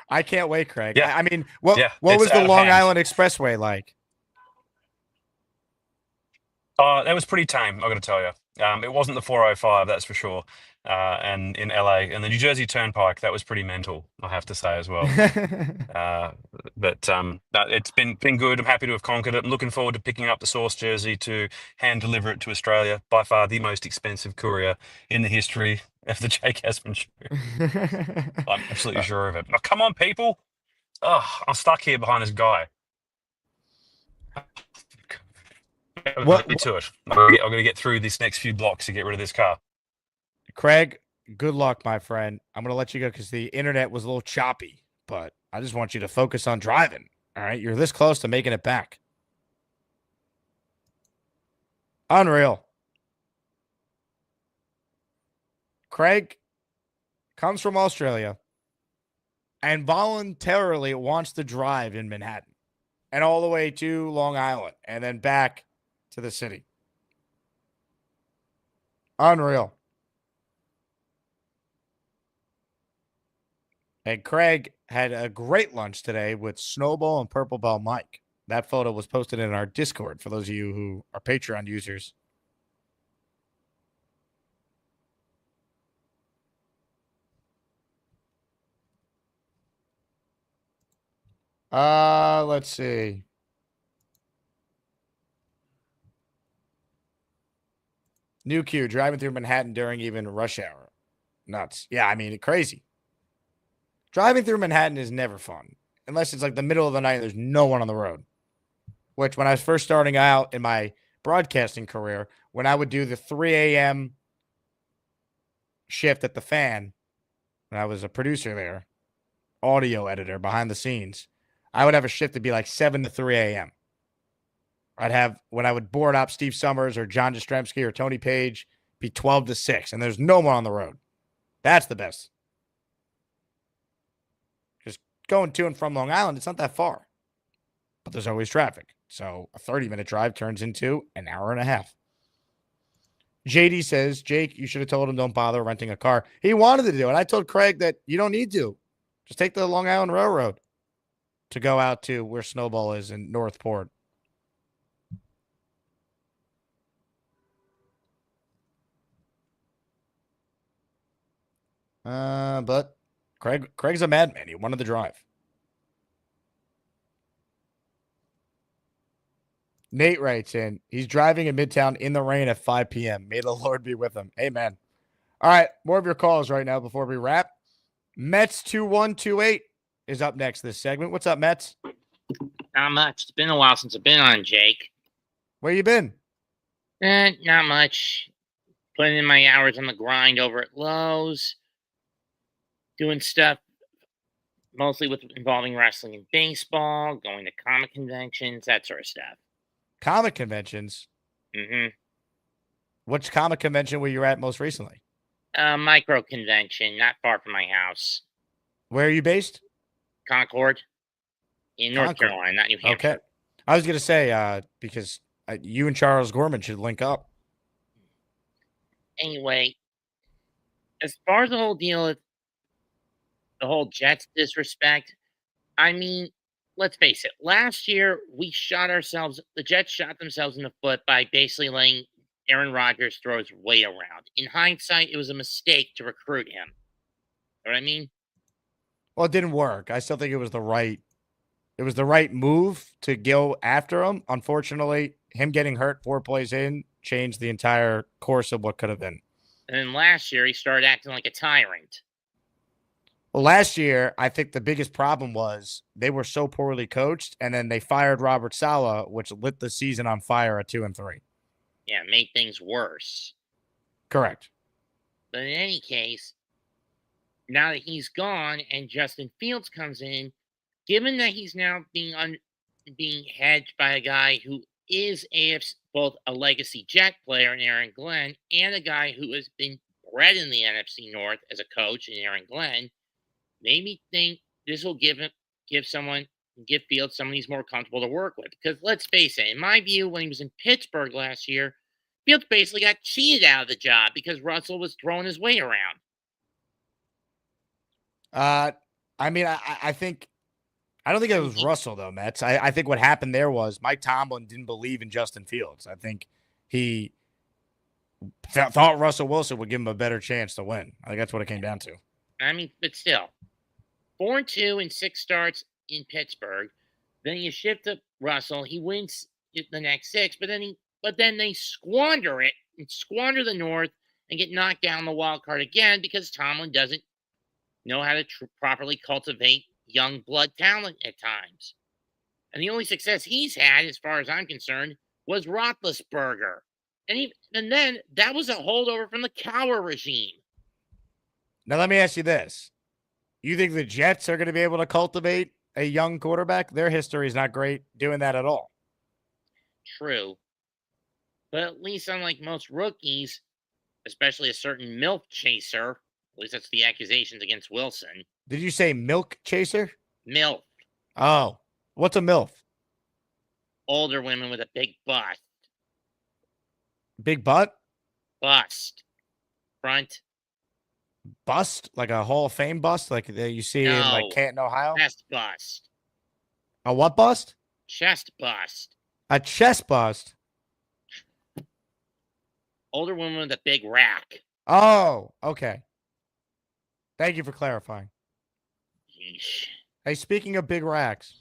S2: I can't wait, Craig.
S8: Yeah.
S2: I mean, what
S8: Yeah,
S2: was
S8: it's
S2: the
S8: out of
S2: Long
S8: hand.
S2: Island Expressway like?
S8: That was pretty tame, I got to tell you. It wasn't the 405, that's for sure. And in LA and the New Jersey Turnpike, that was pretty mental, I have to say as well. But it's been good. I'm happy to have conquered it. I'm looking forward to picking up the Source jersey to hand deliver it to Australia. By far the most expensive courier in the history of the Jake Asman show. I'm absolutely sure of it. Oh, come on, people. Oh, I'm stuck here behind this guy.
S2: What
S8: to it. I'm going to get through this next few blocks to get rid of this car.
S2: Craig, good luck, my friend. I'm going to let you go because the internet was a little choppy, but I just want you to focus on driving. All right. You're this close to making it back. Unreal. Craig comes from Australia and voluntarily wants to drive in Manhattan and all the way to Long Island and then back to the city. Unreal. And Craig had a great lunch today with Snowball and Purple Bell Mike. That photo was posted in our Discord for those of you who are Patreon users. Let's see. New Q, driving through Manhattan during even rush hour. Nuts. Yeah, I mean, crazy. Driving through Manhattan is never fun. Unless it's like the middle of the night and there's no one on the road. Which, when I was first starting out in my broadcasting career, when I would do the 3 a.m. shift at the Fan, when I was a producer there, audio editor behind the scenes, I would have a shift to be like 7 to 3 a.m. I'd have, when I would board up Steve Summers or John Jastrzemski or Tony Page, be 12 to 6, and there's no one on the road. That's the best. Just going to and from Long Island, it's not that far. But there's always traffic. So a 30-minute drive turns into an hour and a half. JD says, Jake, you should have told him don't bother renting a car. He wanted to do it. I told Craig that you don't need to. Just take the Long Island Railroad to go out to where Snowball is in Northport. But Craig's a madman. He wanted to drive. Nate writes in, he's driving in Midtown in the rain at 5 p.m. May the Lord be with him. Amen. All right, more of your calls right now before we wrap. Mets 2128 is up next this segment. What's up, Mets?
S9: Not much. It's been a while since I've been on, Jake.
S2: Where you been?
S9: Not much. Putting in my hours on the grind over at Lowe's. Doing stuff mostly involving wrestling and baseball, going to comic conventions, that sort of stuff.
S2: Comic conventions?
S9: Mm-hmm.
S2: Which comic convention were you at most recently?
S9: Micro convention, not far from my house.
S2: Where are you based?
S9: Concord. In North Carolina, not New Hampshire.
S2: Okay. I was going to say, because you and Charles Gorman should link up.
S9: Anyway, as far as the whole deal with the whole Jets disrespect, I mean, let's face it. Last year, the Jets shot themselves in the foot by basically letting Aaron Rodgers throw his weight around. In hindsight, it was a mistake to recruit him. You know what I mean?
S2: Well, it didn't work. I still think it was the right move to go after him. Unfortunately, him getting hurt 4 plays in changed the entire course of what could have been.
S9: And then last year, he started acting like a tyrant.
S2: Well, last year, I think the biggest problem was they were so poorly coached, and then they fired Robert Saleh, which lit the season on fire at 2-3.
S9: Yeah, made things worse.
S2: Correct.
S9: But in any case, now that he's gone and Justin Fields comes in, given that he's now being hedged by a guy who is both a legacy Jet player in Aaron Glenn and a guy who has been bred in the NFC North as a coach in Aaron Glenn, made me think this will give Fields someone he's more comfortable to work with. Because let's face it, in my view, when he was in Pittsburgh last year, Fields basically got cheated out of the job because Russell was throwing his weight around.
S2: I mean, I don't think it was Russell, though, Mets. I think what happened there was Mike Tomlin didn't believe in Justin Fields. I think he thought Russell Wilson would give him a better chance to win. I think that's what it came down to.
S9: I mean, but still, 4-2 in 6 starts in Pittsburgh. Then you shift to Russell. He wins the next 6, but then they squander it and squander the North and get knocked down the wild card again because Tomlin doesn't know how to properly cultivate young blood talent at times. And the only success he's had, as far as I'm concerned, was Roethlisberger. And then that was a holdover from the Cowher regime.
S2: Now, let me ask you this. You think the Jets are going to be able to cultivate a young quarterback? Their history is not great doing that at all.
S9: True. But at least unlike most rookies, especially a certain milk chaser, at least that's the accusations against Wilson.
S2: Did you say milk chaser?
S9: MILF.
S2: Oh, what's a MILF?
S9: Older women with a big bust.
S2: Big butt?
S9: Bust. Front.
S2: Bust? Like a Hall of Fame bust? Like that you see in like Canton, Ohio?
S9: Chest bust.
S2: A what bust?
S9: Chest bust.
S2: A chest bust?
S9: Older woman with a big rack.
S2: Oh, okay. Thank you for clarifying.
S9: Yeesh.
S2: Hey, speaking of big racks.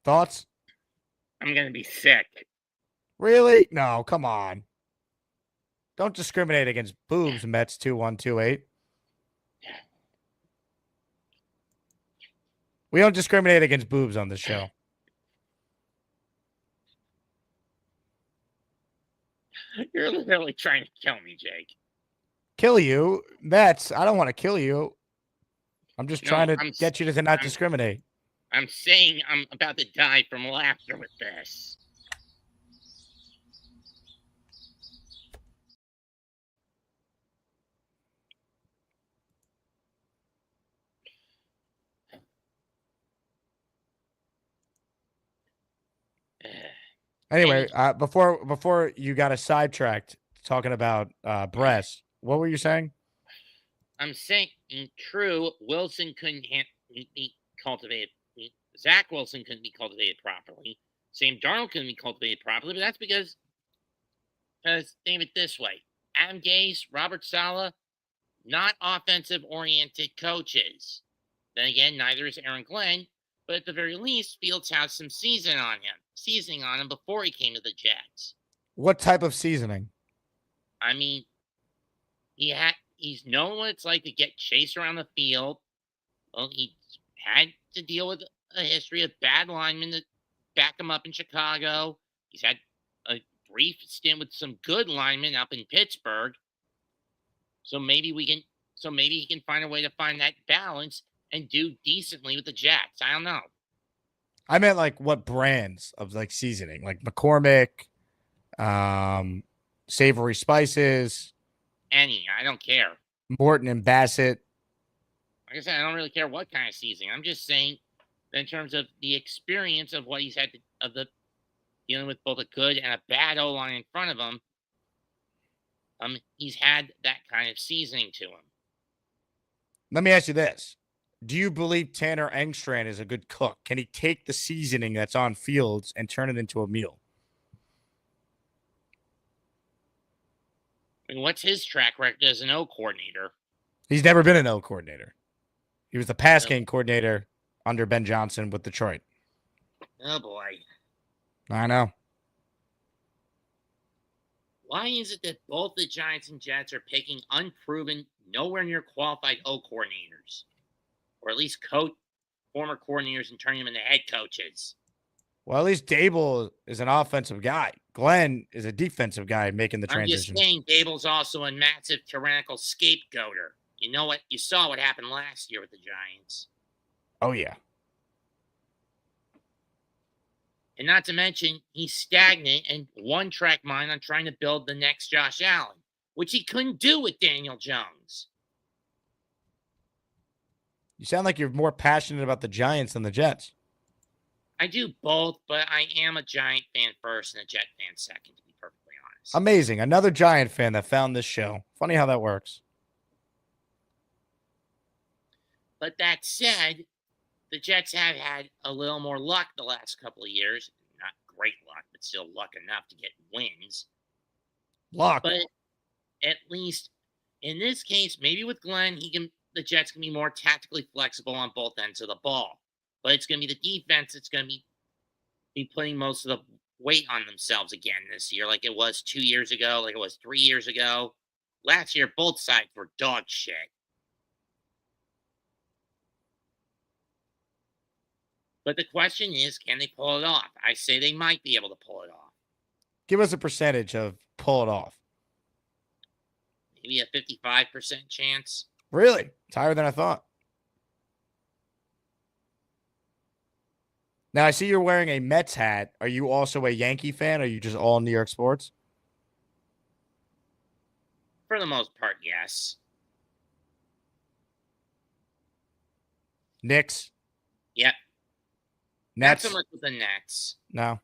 S2: Thoughts?
S9: I'm going to be sick.
S2: Really? No, come on. Don't discriminate against boobs, Mets 2128. We don't discriminate against boobs on this show.
S9: You're literally trying to kill me, Jake.
S2: Kill you? Mets, I don't want to kill you. I'm just trying to get you to not discriminate.
S9: I'm saying I'm about to die from laughter with this.
S2: Anyway, before you got us sidetracked talking about breasts, what were you saying?
S9: I'm saying, true, Wilson couldn't be cultivated. Zach Wilson couldn't be cultivated properly. Sam Darnold couldn't be cultivated properly, but that's because think of it this way. Adam Gase, Robert Saleh, not offensive-oriented coaches. Then again, neither is Aaron Glenn, but at the very least, Fields has some seasoning on him before he came to the Jets.
S2: What type of seasoning?
S9: I mean, he's known what it's like to get chased around the field. Well, he had to deal with a history of bad linemen that back him up in Chicago. He's had a brief stint with some good linemen up in Pittsburgh. So maybe he can find a way to find that balance and do decently with the Jets. I don't know.
S2: I meant like what brands of like seasoning, like McCormick, Savory Spices.
S9: Any, I don't care.
S2: Morton and Bassett.
S9: Like I said, I don't really care what kind of seasoning. I'm just saying that in terms of the experience of what he's had dealing with both a good and a bad O-line in front of him, he's had that kind of seasoning to him.
S2: Let me ask you this. Do you believe Tanner Engstrand is a good cook? Can he take the seasoning that's on Fields and turn it into a meal?
S9: I mean, what's his track record as an O coordinator?
S2: He's never been an O coordinator. He was the pass game coordinator under Ben Johnson with Detroit.
S9: Oh, boy.
S2: I know.
S9: Why is it that both the Giants and Jets are picking unproven, nowhere near qualified O coordinators? Or at least former coordinators and turning them into head coaches?
S2: Well, at least Dable is an offensive guy. Glenn is a defensive guy making the transition.
S9: I'm just saying Dable's also a massive tyrannical scapegoater. You know what? You saw what happened last year with the Giants.
S2: Oh, yeah.
S9: And not to mention, he's stagnant and one-track mind on trying to build the next Josh Allen, which he couldn't do with Daniel Jones.
S2: You sound like you're more passionate about the Giants than the Jets.
S9: I do both, but I am a Giant fan first and a Jet fan second, to be perfectly honest.
S2: Amazing. Another Giant fan that found this show. Funny how that works.
S9: But that said, the Jets have had a little more luck the last couple of years. Not great luck, but still luck enough to get wins.
S2: Luck.
S9: But at least in this case, maybe with Glenn, the Jets can be more tactically flexible on both ends of the ball. But it's going to be the defense that's going to be putting most of the weight on themselves again this year, like it was 2 years ago, like it was 3 years ago. Last year, both sides were dog shit. But the question is, can they pull it off? I say they might be able to pull it off.
S2: Give us a percentage of pull it off.
S9: Maybe a 55% chance.
S2: Really? It's higher than I thought. Now, I see you're wearing a Mets hat. Are you also a Yankee fan? Or are you just all New York sports?
S9: For the most part, yes.
S2: Knicks?
S9: Yep.
S2: Nets?
S9: Not so much with the Nets.
S2: No.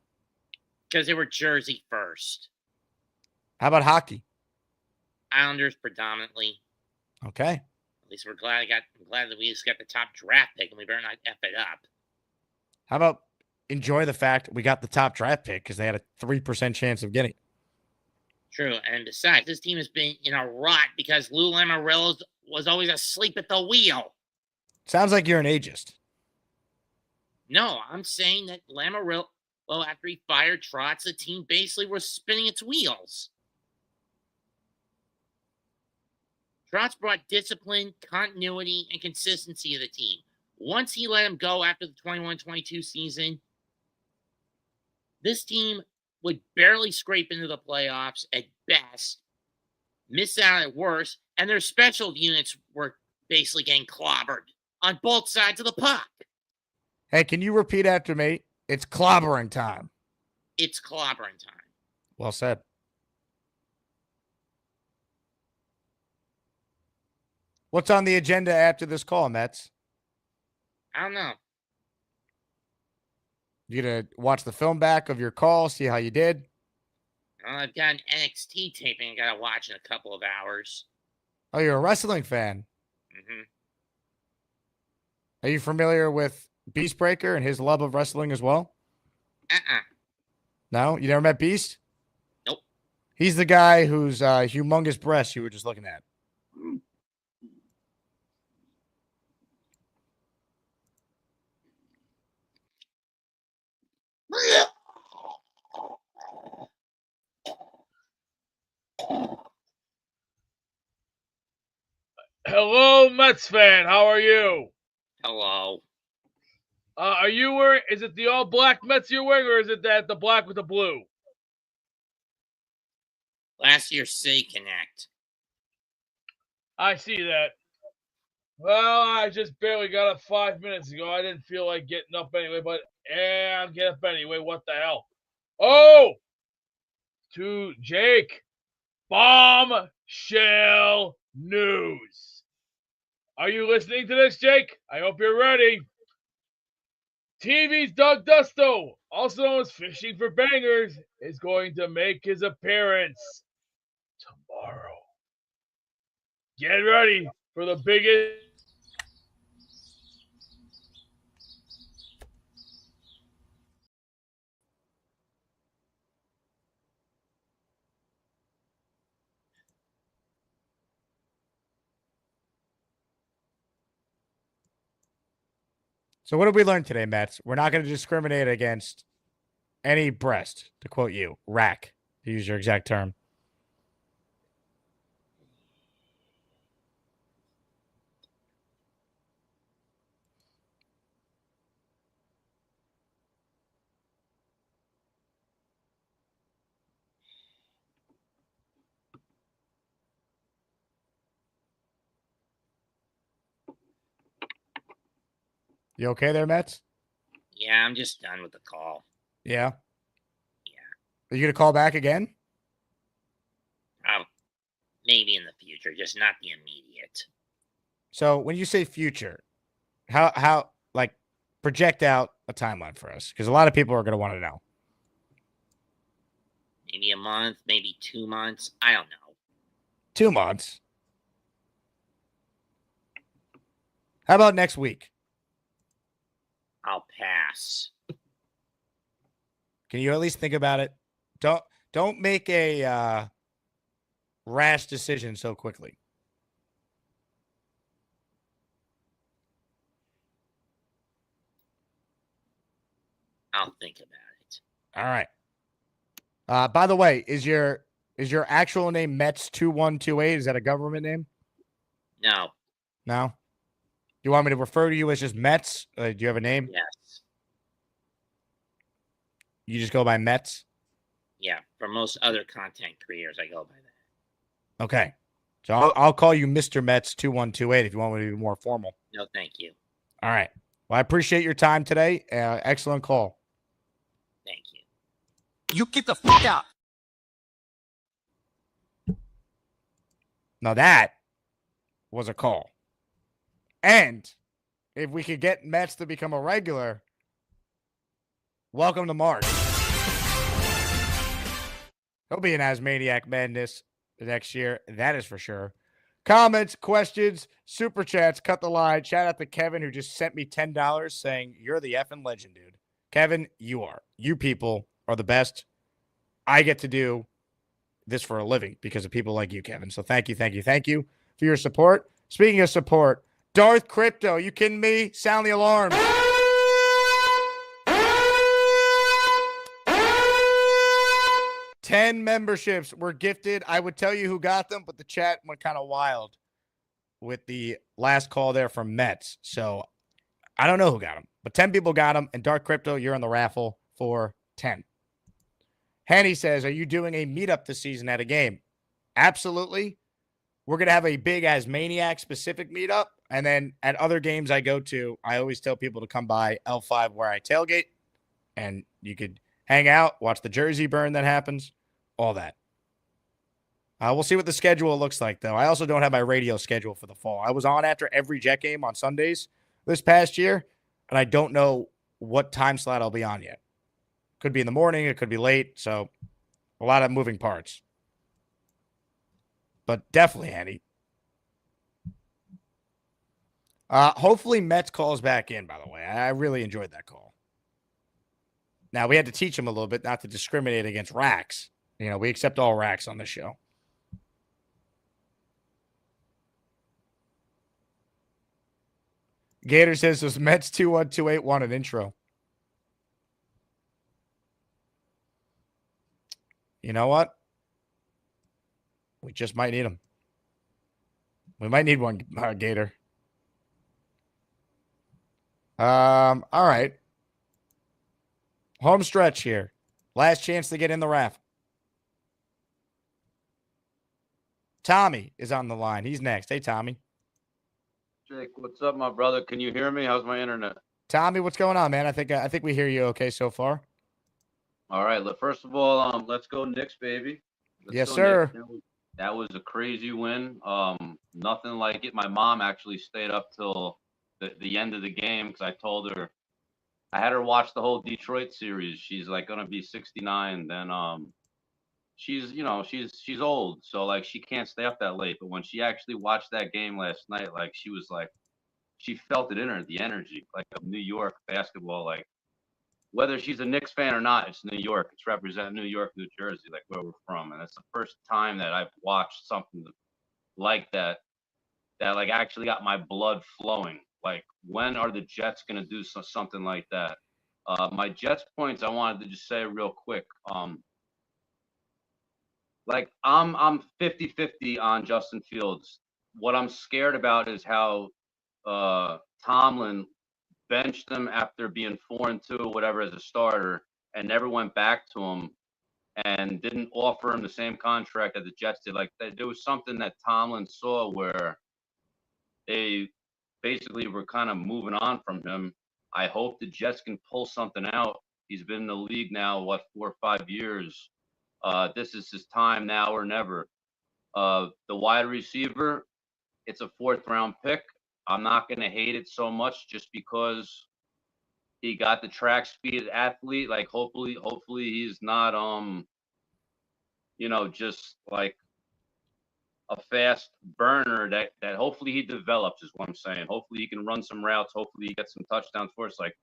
S9: Because they were Jersey first.
S2: How about hockey?
S9: Islanders predominantly.
S2: Okay.
S9: At least I'm glad that we just got the top draft pick and we better not F it up.
S2: How about enjoy the fact we got the top draft pick because they had a 3% chance of getting it?
S9: True. And besides, this team has been in a rut because Lou Lamoriello was always asleep at the wheel.
S2: Sounds like you're an ageist.
S9: No, I'm saying that Lamoriello, after he fired Trotz, the team basically was spinning its wheels. Trotz brought discipline, continuity, and consistency to the team. Once he let him go after the 21-22 season, this team would barely scrape into the playoffs at best, miss out at worst, and their special units were basically getting clobbered on both sides of the puck.
S2: Hey, can you repeat after me? It's clobbering time.
S9: It's clobbering time.
S2: Well said. What's on the agenda after this call, Mets?
S9: I don't know.
S2: You gonna watch the film back of your call, see how you did?
S9: I've got an NXT taping I gotta watch in a couple of hours.
S2: Oh, you're a wrestling fan.
S9: Mm-hmm.
S2: Are you familiar with Beastbreaker and his love of wrestling as well? No? You never met Beast?
S9: Nope.
S2: He's the guy whose humongous breasts you were just looking at.
S10: Hello, Mets fan. How are you?
S9: Hello.
S10: Are you wearing? Is it the all black Mets you're wearing, or is it the black with the blue?
S9: Last year's Say Connect.
S10: I see that. Well, I just barely got up 5 minutes ago. I didn't feel like getting up anyway, but I'll get up anyway. What the hell? Oh, to Jake, bombshell news. Are you listening to this, Jake? I hope you're ready. TV's Doug Dusto, also known as Fishing for Bangers, is going to make his appearance tomorrow. Get ready for the biggest.
S2: So what did we learn today, Mets? We're not going to discriminate against any breast, to quote you, rack, to use your exact term. You okay there, Mets?
S9: Yeah, I'm just done with the call.
S2: Yeah.
S9: Yeah.
S2: Are you gonna call back again?
S9: Maybe in the future, just not the immediate.
S2: So when you say future, how like project out a timeline for us? Because a lot of people are gonna want to know.
S9: Maybe a month, maybe 2 months. I don't know.
S2: 2 months. How about next week?
S9: I'll pass.
S2: Can you at least think about it? Don't make a rash decision so quickly.
S9: I'll think about it.
S2: All right. By the way, is your actual name Mets2128? Is that a government name?
S9: No.
S2: No. Do you want me to refer to you as just Mets? Do you have a name?
S9: Yes.
S2: You just go by Mets?
S9: Yeah. For most other content creators, I go by that.
S2: Okay. So I'll call you Mr. Mets2128 if you want me to be more formal.
S9: No, thank you.
S2: All right. Well, I appreciate your time today. Excellent call.
S9: Thank you.
S5: You get the fuck out.
S2: Now that was a call. And if we could get Mets to become a regular, welcome to March. He'll be in Asmaniac Madness next year. That is for sure. Comments, questions, super chats, cut the line. Shout out to Kevin, who just sent me $10 saying, "You're the effing legend, dude." Kevin, you are. You people are the best. I get to do this for a living because of people like you, Kevin. So thank you for your support. Speaking of support, Darth Crypto, you kidding me? Sound the alarm. 10 memberships were gifted. I would tell you who got them, but the chat went kind of wild with the last call there from Mets. So I don't know who got them, but 10 people got them. And Dark Crypto, you're in the raffle for 10. Henny says, are you doing a meetup this season at a game? Absolutely. We're going to have a big Asmaniac specific meetup. And then at other games I go to, I always tell people to come by L5 where I tailgate. And you could hang out, watch the jersey burn that happens, all that. We'll see what the schedule looks like, though. I also don't have my radio schedule for the fall. I was on after every Jet game on Sundays this past year, and I don't know what time slot I'll be on yet. Could be in the morning. It could be late. So a lot of moving parts. But definitely, Andy. Hopefully Mets calls back in, by the way. I really enjoyed that call. Now, we had to teach him a little bit not to discriminate against racks. You know, we accept all racks on this show. Gator says, does Mets 2128 want an intro? You know what? We just might need him. We might need one, Gator. All right. Home stretch here. Last chance to get in the raffle. Tommy is on the line. He's next. Hey, Tommy.
S11: Jake, what's up, my brother? Can you hear me? How's my internet?
S2: Tommy, what's going on, man? I think we hear you okay so far.
S11: All right. First of all, let's go Knicks, baby.
S2: Yes, sir.
S11: That was a crazy win. Nothing like it. My mom actually stayed up till the end of the game because I told her I had her watch the whole Detroit series. She's like gonna be 69. Then she's old, so like she can't stay up that late. But when she actually watched that game last night, like she was like she felt it in her, the energy like of New York basketball. Like whether she's a Knicks fan or not, it's New York. It's representing New York, New Jersey, like where we're from. And it's the first time that I've watched something like that like actually got my blood flowing. Like, when are the Jets going to do something like that? My Jets points, I wanted to just say real quick. Like, I'm 50-50 on Justin Fields. What I'm scared about is how Tomlin benched him after being 4-2 or whatever as a starter and never went back to him and didn't offer him the same contract that the Jets did. Like, there was something that Tomlin saw where they basically were kind of moving on from him I hope the Jets can pull something out. He's been in the league now, 4 or 5 years. This is his time now or never. The wide receiver, it's a 4th-round pick. I'm not going to hate it so much just because he got the track speed athlete. Like hopefully he's not just like a fast burner that hopefully he develops is what I'm saying. Hopefully he can run some routes. Hopefully he gets some touchdowns for us. Like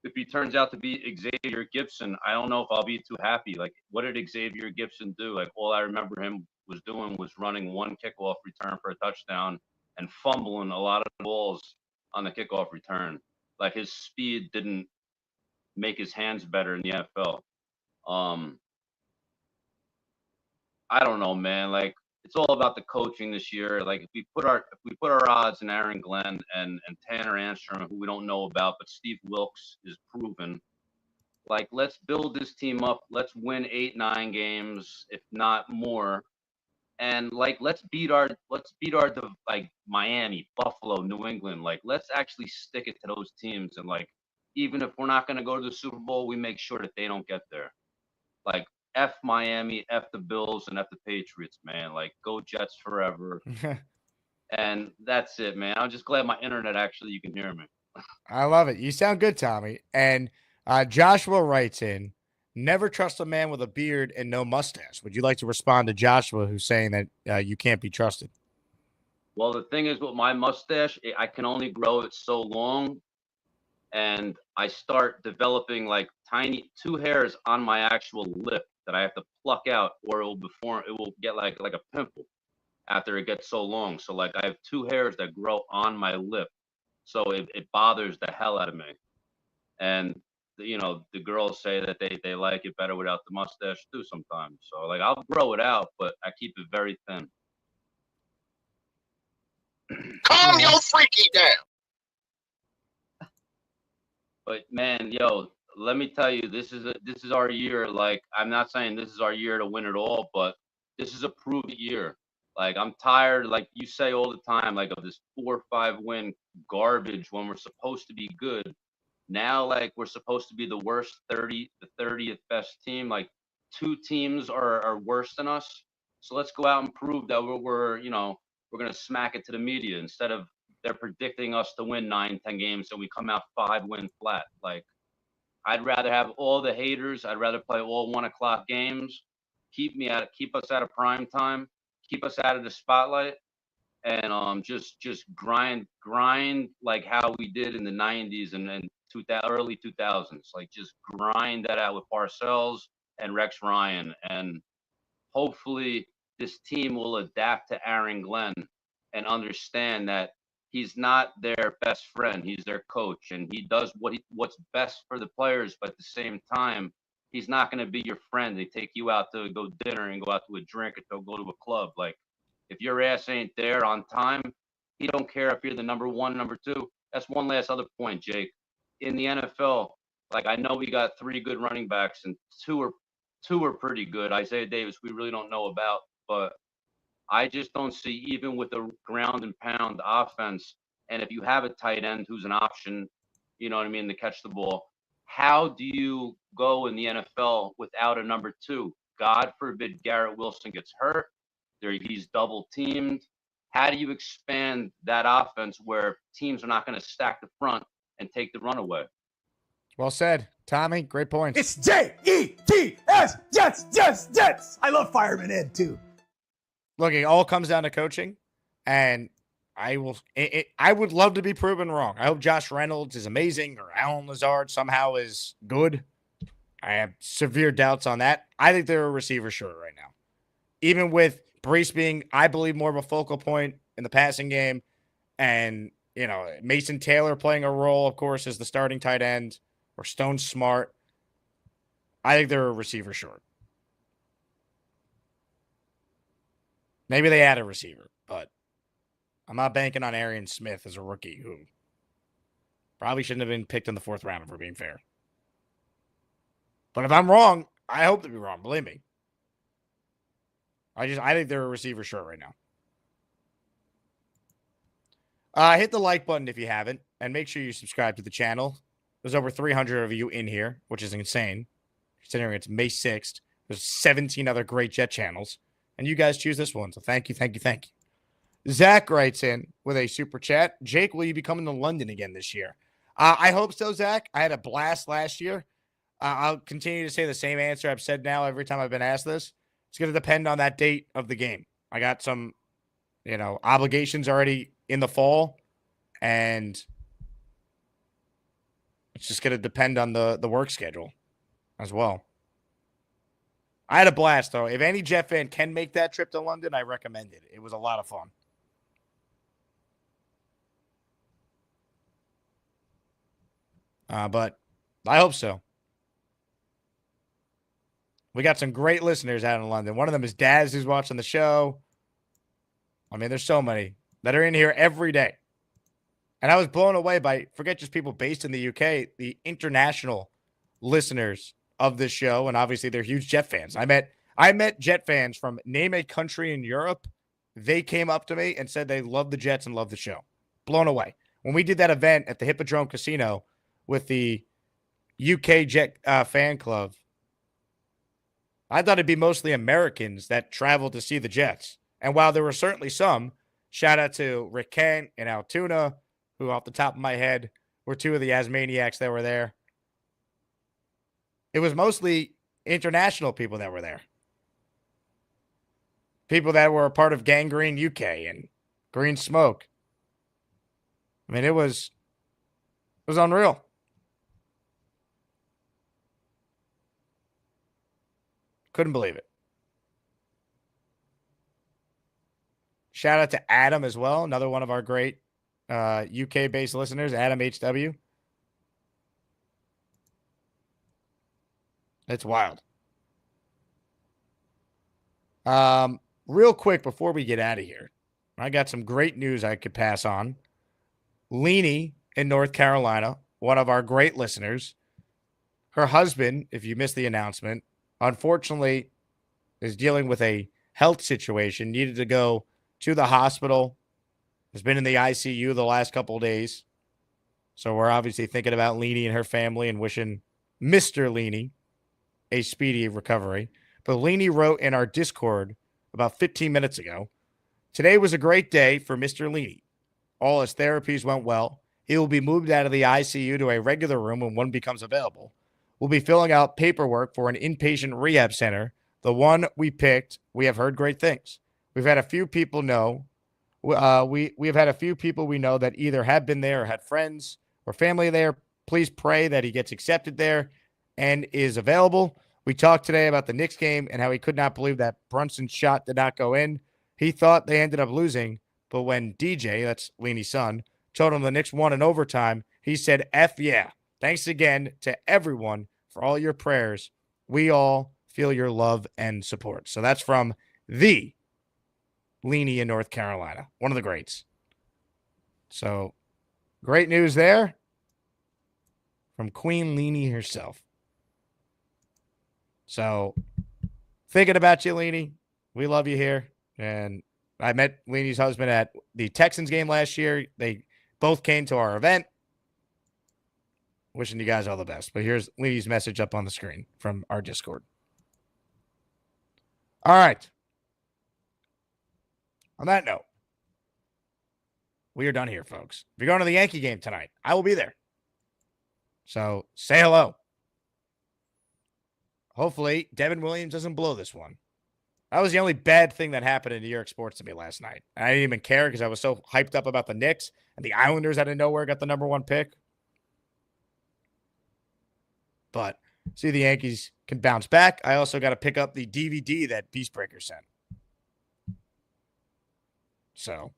S11: if he turns out to be Xavier Gibson, I don't know if I'll be too happy. Like what did Xavier Gibson do? Like all I remember him was doing was running one kickoff return for a touchdown and fumbling a lot of balls on the kickoff return. Like his speed didn't make his hands better in the NFL. I don't know, man. Like it's all about the coaching this year. Like if we put our odds in Aaron Glenn and Tanner Anstrom, who we don't know about, but Steve Wilkes is proven. Like let's build this team up. Let's win 8-9 games, if not more. And like let's beat our like Miami, Buffalo, New England. Like let's actually stick it to those teams. And like even if we're not going to go to the Super Bowl, we make sure that they don't get there. Like F Miami, F the Bills, and F the Patriots, man. Like go Jets forever. And that's it, man. I'm just glad my internet actually you can hear me.
S2: I love it. You sound good, Tommy. And Joshua writes in, never trust a man with a beard and no mustache. Would you like to respond to Joshua, who's saying that you can't be trusted?
S11: Well, the thing is with my mustache, I can only grow it so long. And I start developing like tiny 2 hairs on my actual lip that I have to pluck out or it will get like a pimple after it gets so long. So like I have 2 hairs that grow on my lip. So it bothers the hell out of me. And the girls say that they like it better without the mustache too sometimes. So like I'll grow it out, but I keep it very thin.
S1: Calm your freaky down.
S11: But man, yo, let me tell you, this is our year. Like I'm not saying this is our year to win it all, but this is a prove it year. Like I'm tired, like you say all the time, like of this 4 or 5 win garbage when we're supposed to be good. Now, like we're supposed to be the worst 30th best team. Like 2 teams are worse than us. So let's go out and prove that we're gonna smack it to the media instead of they're predicting us to win 9-10 games and we come out 5 win flat. Like I'd rather have all the haters. I'd rather play all 1 o'clock games. Keep us out of prime time. Keep us out of the spotlight. And just grind like how we did in the 90s and early 2000s. Like just grind that out with Parcells and Rex Ryan. And hopefully this team will adapt to Aaron Glenn and understand that he's not their best friend. He's their coach, and he does what's best for the players. But at the same time, he's not going to be your friend. They take you out to go dinner and go out to a drink or go to a club. Like if your ass ain't there on time, he don't care if you're the number 1, number 2. That's one last other point, Jake. In the NFL, like I know we got 3 good running backs and two are pretty good. Isaiah Davis, we really don't know about, but I just don't see, even with the ground and pound offense, and if you have a tight end who's an option, you know what I mean, to catch the ball, how do you go in the NFL without a number 2? God forbid Garrett Wilson gets hurt. He's double teamed. How do you expand that offense where teams are not going to stack the front and take the run away?
S2: Well said, Tommy. Great points.
S12: It's Jets, Jets. I love Fireman Ed too.
S2: Look, it all comes down to coaching, and I would love to be proven wrong. I hope Josh Reynolds is amazing or Alan Lazard somehow is good. I have severe doubts on that. I think they're a receiver short right now. Even with Brees being, I believe, more of a focal point in the passing game, and Mason Taylor playing a role, of course, as the starting tight end, or Stone Smart. I think they're a receiver short. Maybe they add a receiver, but I'm not banking on Arian Smith as a rookie who probably shouldn't have been picked in the 4th round, if we're being fair. But if I'm wrong, I hope to be wrong. Believe me. I think they're a receiver short right now. Hit the like button if you haven't, and make sure you subscribe to the channel. There's over 300 of you in here, which is insane. Considering it's May 6th. There's 17 other great Jet channels. And you guys choose this one. So thank you, thank you, thank you. Zach writes in with a super chat. Jake, will you be coming to London again this year? I hope so, Zach. I had a blast last year. I'll continue to say the same answer I've said now every time I've been asked this. It's going to depend on that date of the game. I got some, obligations already in the fall, and it's just going to depend on the work schedule as well. I had a blast, though. If any Jet fan can make that trip to London, I recommend it. It was a lot of fun. But I hope so. We got some great listeners out in London. One of them is Daz, who's watching the show. I mean, there's so many that are in here every day. And I was blown away by, forget just people based in the UK, the international listeners of this show. And obviously, they're huge Jet fans. I met Jet fans from name a country in Europe. They came up to me and said they love the Jets and love the show. Blown away. When we did that event at the Hippodrome Casino with the UK Jet fan club, I thought it'd be mostly Americans that traveled to see the Jets. And while there were certainly some, shout out to Rick Kent and Altoona, who off the top of my head were two of the Asmaniacs that were there. It was mostly international people that were there. People that were a part of Gangrene UK and Green Smoke. I mean, it was unreal. Couldn't believe it. Shout out to Adam as well, another one of our great UK-based listeners, Adam HW. It's wild. Real quick before we get out of here, I got some great news I could pass on. Leanie in North Carolina, one of our great listeners, her husband, if you missed the announcement, unfortunately is dealing with a health situation, needed to go to the hospital, has been in the ICU the last couple of days. So we're obviously thinking about Leanie and her family and wishing Mr. Leanie a speedy recovery. But Leanie wrote in our Discord about 15 minutes ago, today was a great day for Mr. Leanie. All his therapies went well. He will be moved out of the ICU to a regular room when one becomes available. We'll be filling out paperwork for an inpatient rehab center. The one we picked, we have heard great things. We've had a few people know. We've had a few people we know that either have been there or had friends or family there. Please pray that he gets accepted there and is available. We talked today about the Knicks game and how he could not believe that Brunson's shot did not go in. He thought they ended up losing, but when DJ, that's Leanie's son, told him the Knicks won in overtime, he said, F yeah. Thanks again to everyone for all your prayers. We all feel your love and support. So that's from the Leanie in North Carolina, one of the greats. So great news there from Queen Leanie herself. So thinking about you, Leanie. We love you here. And I met Leanie's husband at the Texans game last year. They both came to our event. Wishing you guys all the best. But here's Leanie's message up on the screen from our Discord. All right. On that note, we are done here, folks. If you're going to the Yankee game tonight, I will be there. So say hello. Hopefully, Devin Williams doesn't blow this one. That was the only bad thing that happened in New York sports to me last night. I didn't even care because I was so hyped up about the Knicks and the Islanders out of nowhere got the number one pick. But see, the Yankees can bounce back. I also got to pick up the DVD that Beastbreaker sent. So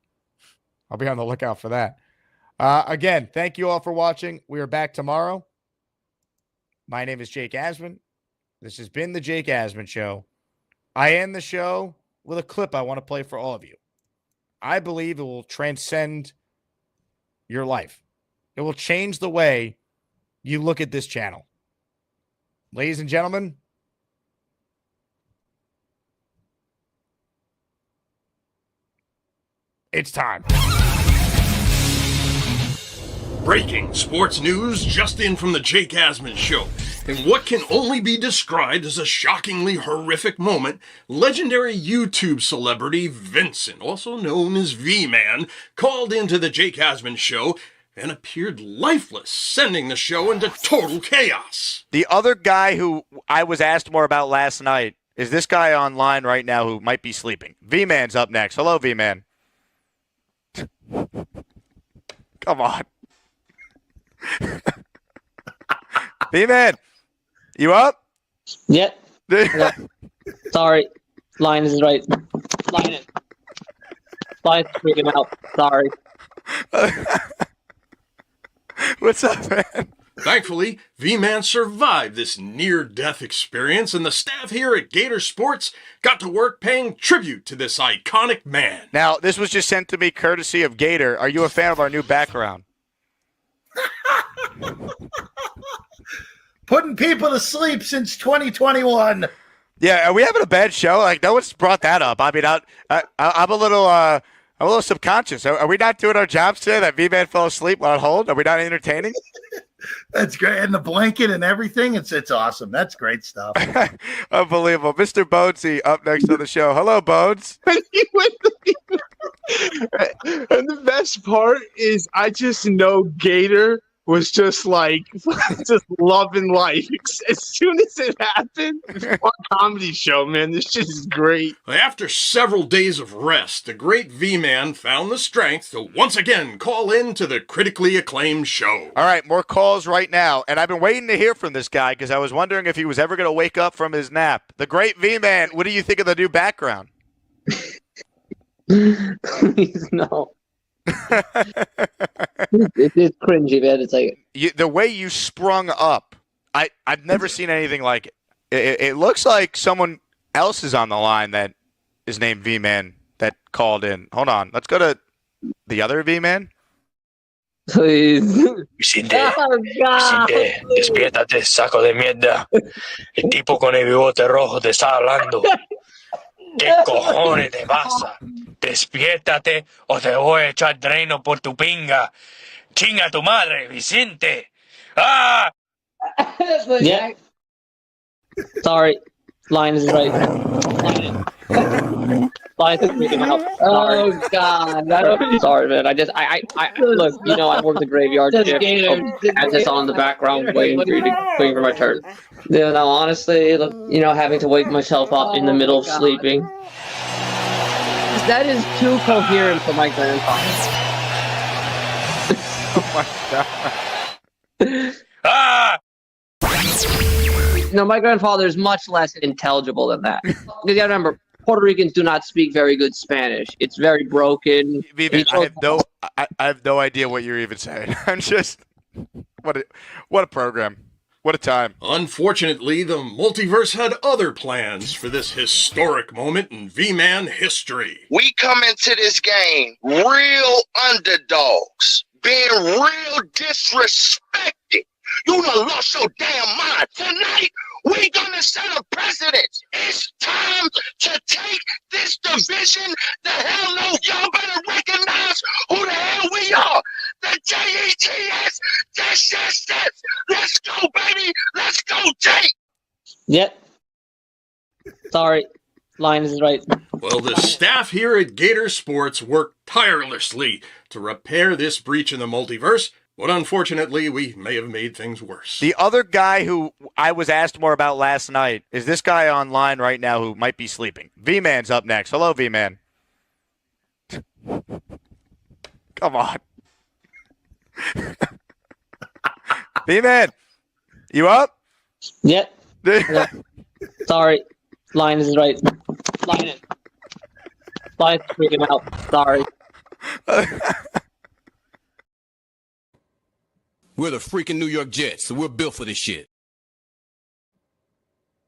S2: I'll be on the lookout for that. Again, thank you all for watching. We are back tomorrow. My name is Jake Asman. This has been the Jake Asman Show. I end the show with a clip I want to play for all of you. I believe it will transcend your life. It will change the way you look at this channel. Ladies and gentlemen, it's time.
S6: Breaking sports news just in from the Jake Asman Show. In what can only be described as a shockingly horrific moment, legendary YouTube celebrity Vincent, also known as V-Man, called into the Jake Asman Show and appeared lifeless, sending the show into total chaos.
S2: The other guy who I was asked more about last night is this guy online right now who might be sleeping. V-Man's up next. Hello, V-Man. Come on. V-Man, you up?
S13: Yep. Sorry. Line is right. Line it. Line's freaking out. Sorry.
S2: What's up, man?
S6: Thankfully, V-Man survived this near-death experience, and the staff here at Gator Sports got to work paying tribute to this iconic man.
S2: Now, this was just sent to me courtesy of Gator. Are you a fan of our new background?
S14: Putting people to sleep since 2021.
S2: Yeah, are we having a bad show? Like, no one's brought that up. I mean, I'm a little subconscious. Are we not doing our jobs today? That V-Man fell asleep on hold? Are we not entertaining?
S14: That's great. And the blanket and everything. It's awesome. That's great stuff.
S2: Unbelievable. Mr. Bonesy up next on the show. Hello, Bones.
S15: And the best part is I just know Gator was just like just loving life. As soon as it happened, what comedy show, man. This shit is great.
S6: After several days of rest, the great V-Man found the strength to once again call in to the critically acclaimed show.
S2: All right, more calls right now. And I've been waiting to hear from this guy because I was wondering if he was ever going to wake up from his nap. The great V-Man, what do you think of the new background?
S13: Please, no. It's cringy, man. It's like
S2: the way you sprung up. I've never seen anything like it. It looks like someone else is on the line that is named V-Man that called in. Hold on. Let's go to the other V-Man.
S13: Please.
S16: Vicente, despiértate, saco de mierda. El tipo con el bigote rojo te está hablando. ¿Qué cojones te pasa? Despiértate o te voy a echar dreno por tu pinga. Chinga tu madre, Vicente. ¡Ah!
S13: Yeah. Sorry. Line is right. Line is freaking out. Sorry. Oh, God. Sorry, man. I look, you know, I work the graveyard shift. I just on the background waiting for my turn. You know, honestly, look, you know, having to wake myself up in the middle of sleeping. That is too coherent for my grandfather.
S2: Oh, my God.
S16: Ah!
S13: No, my grandfather is much less intelligible than that. Because you gotta remember, Puerto Ricans do not speak very good Spanish. It's very broken.
S2: I have no idea what you're even saying. I'm just what a program. What a time.
S6: Unfortunately, the multiverse had other plans for this historic moment in V-Man history.
S17: We come into this game real underdogs, being real disrespected. You done lost your damn mind. Tonight, we gonna set a precedent. It's time to take this division the hell no. Y'all better recognize who the hell we are. The JETS. Let's go, baby. Let's go, Jake.
S13: Yep. Sorry. Line is right.
S6: Well, the staff here at Gator Sports worked tirelessly to repair this breach in the multiverse, but unfortunately, we may have made things worse.
S2: The other guy who I was asked more about last night is this guy online right now who might be sleeping. V-Man's up next. Hello, V-Man. Come on. V-Man, you up?
S13: Yep. Sorry. Line is right. Line it. Line's freaking out. Sorry.
S18: We're the freaking New York Jets, so we're built for this shit.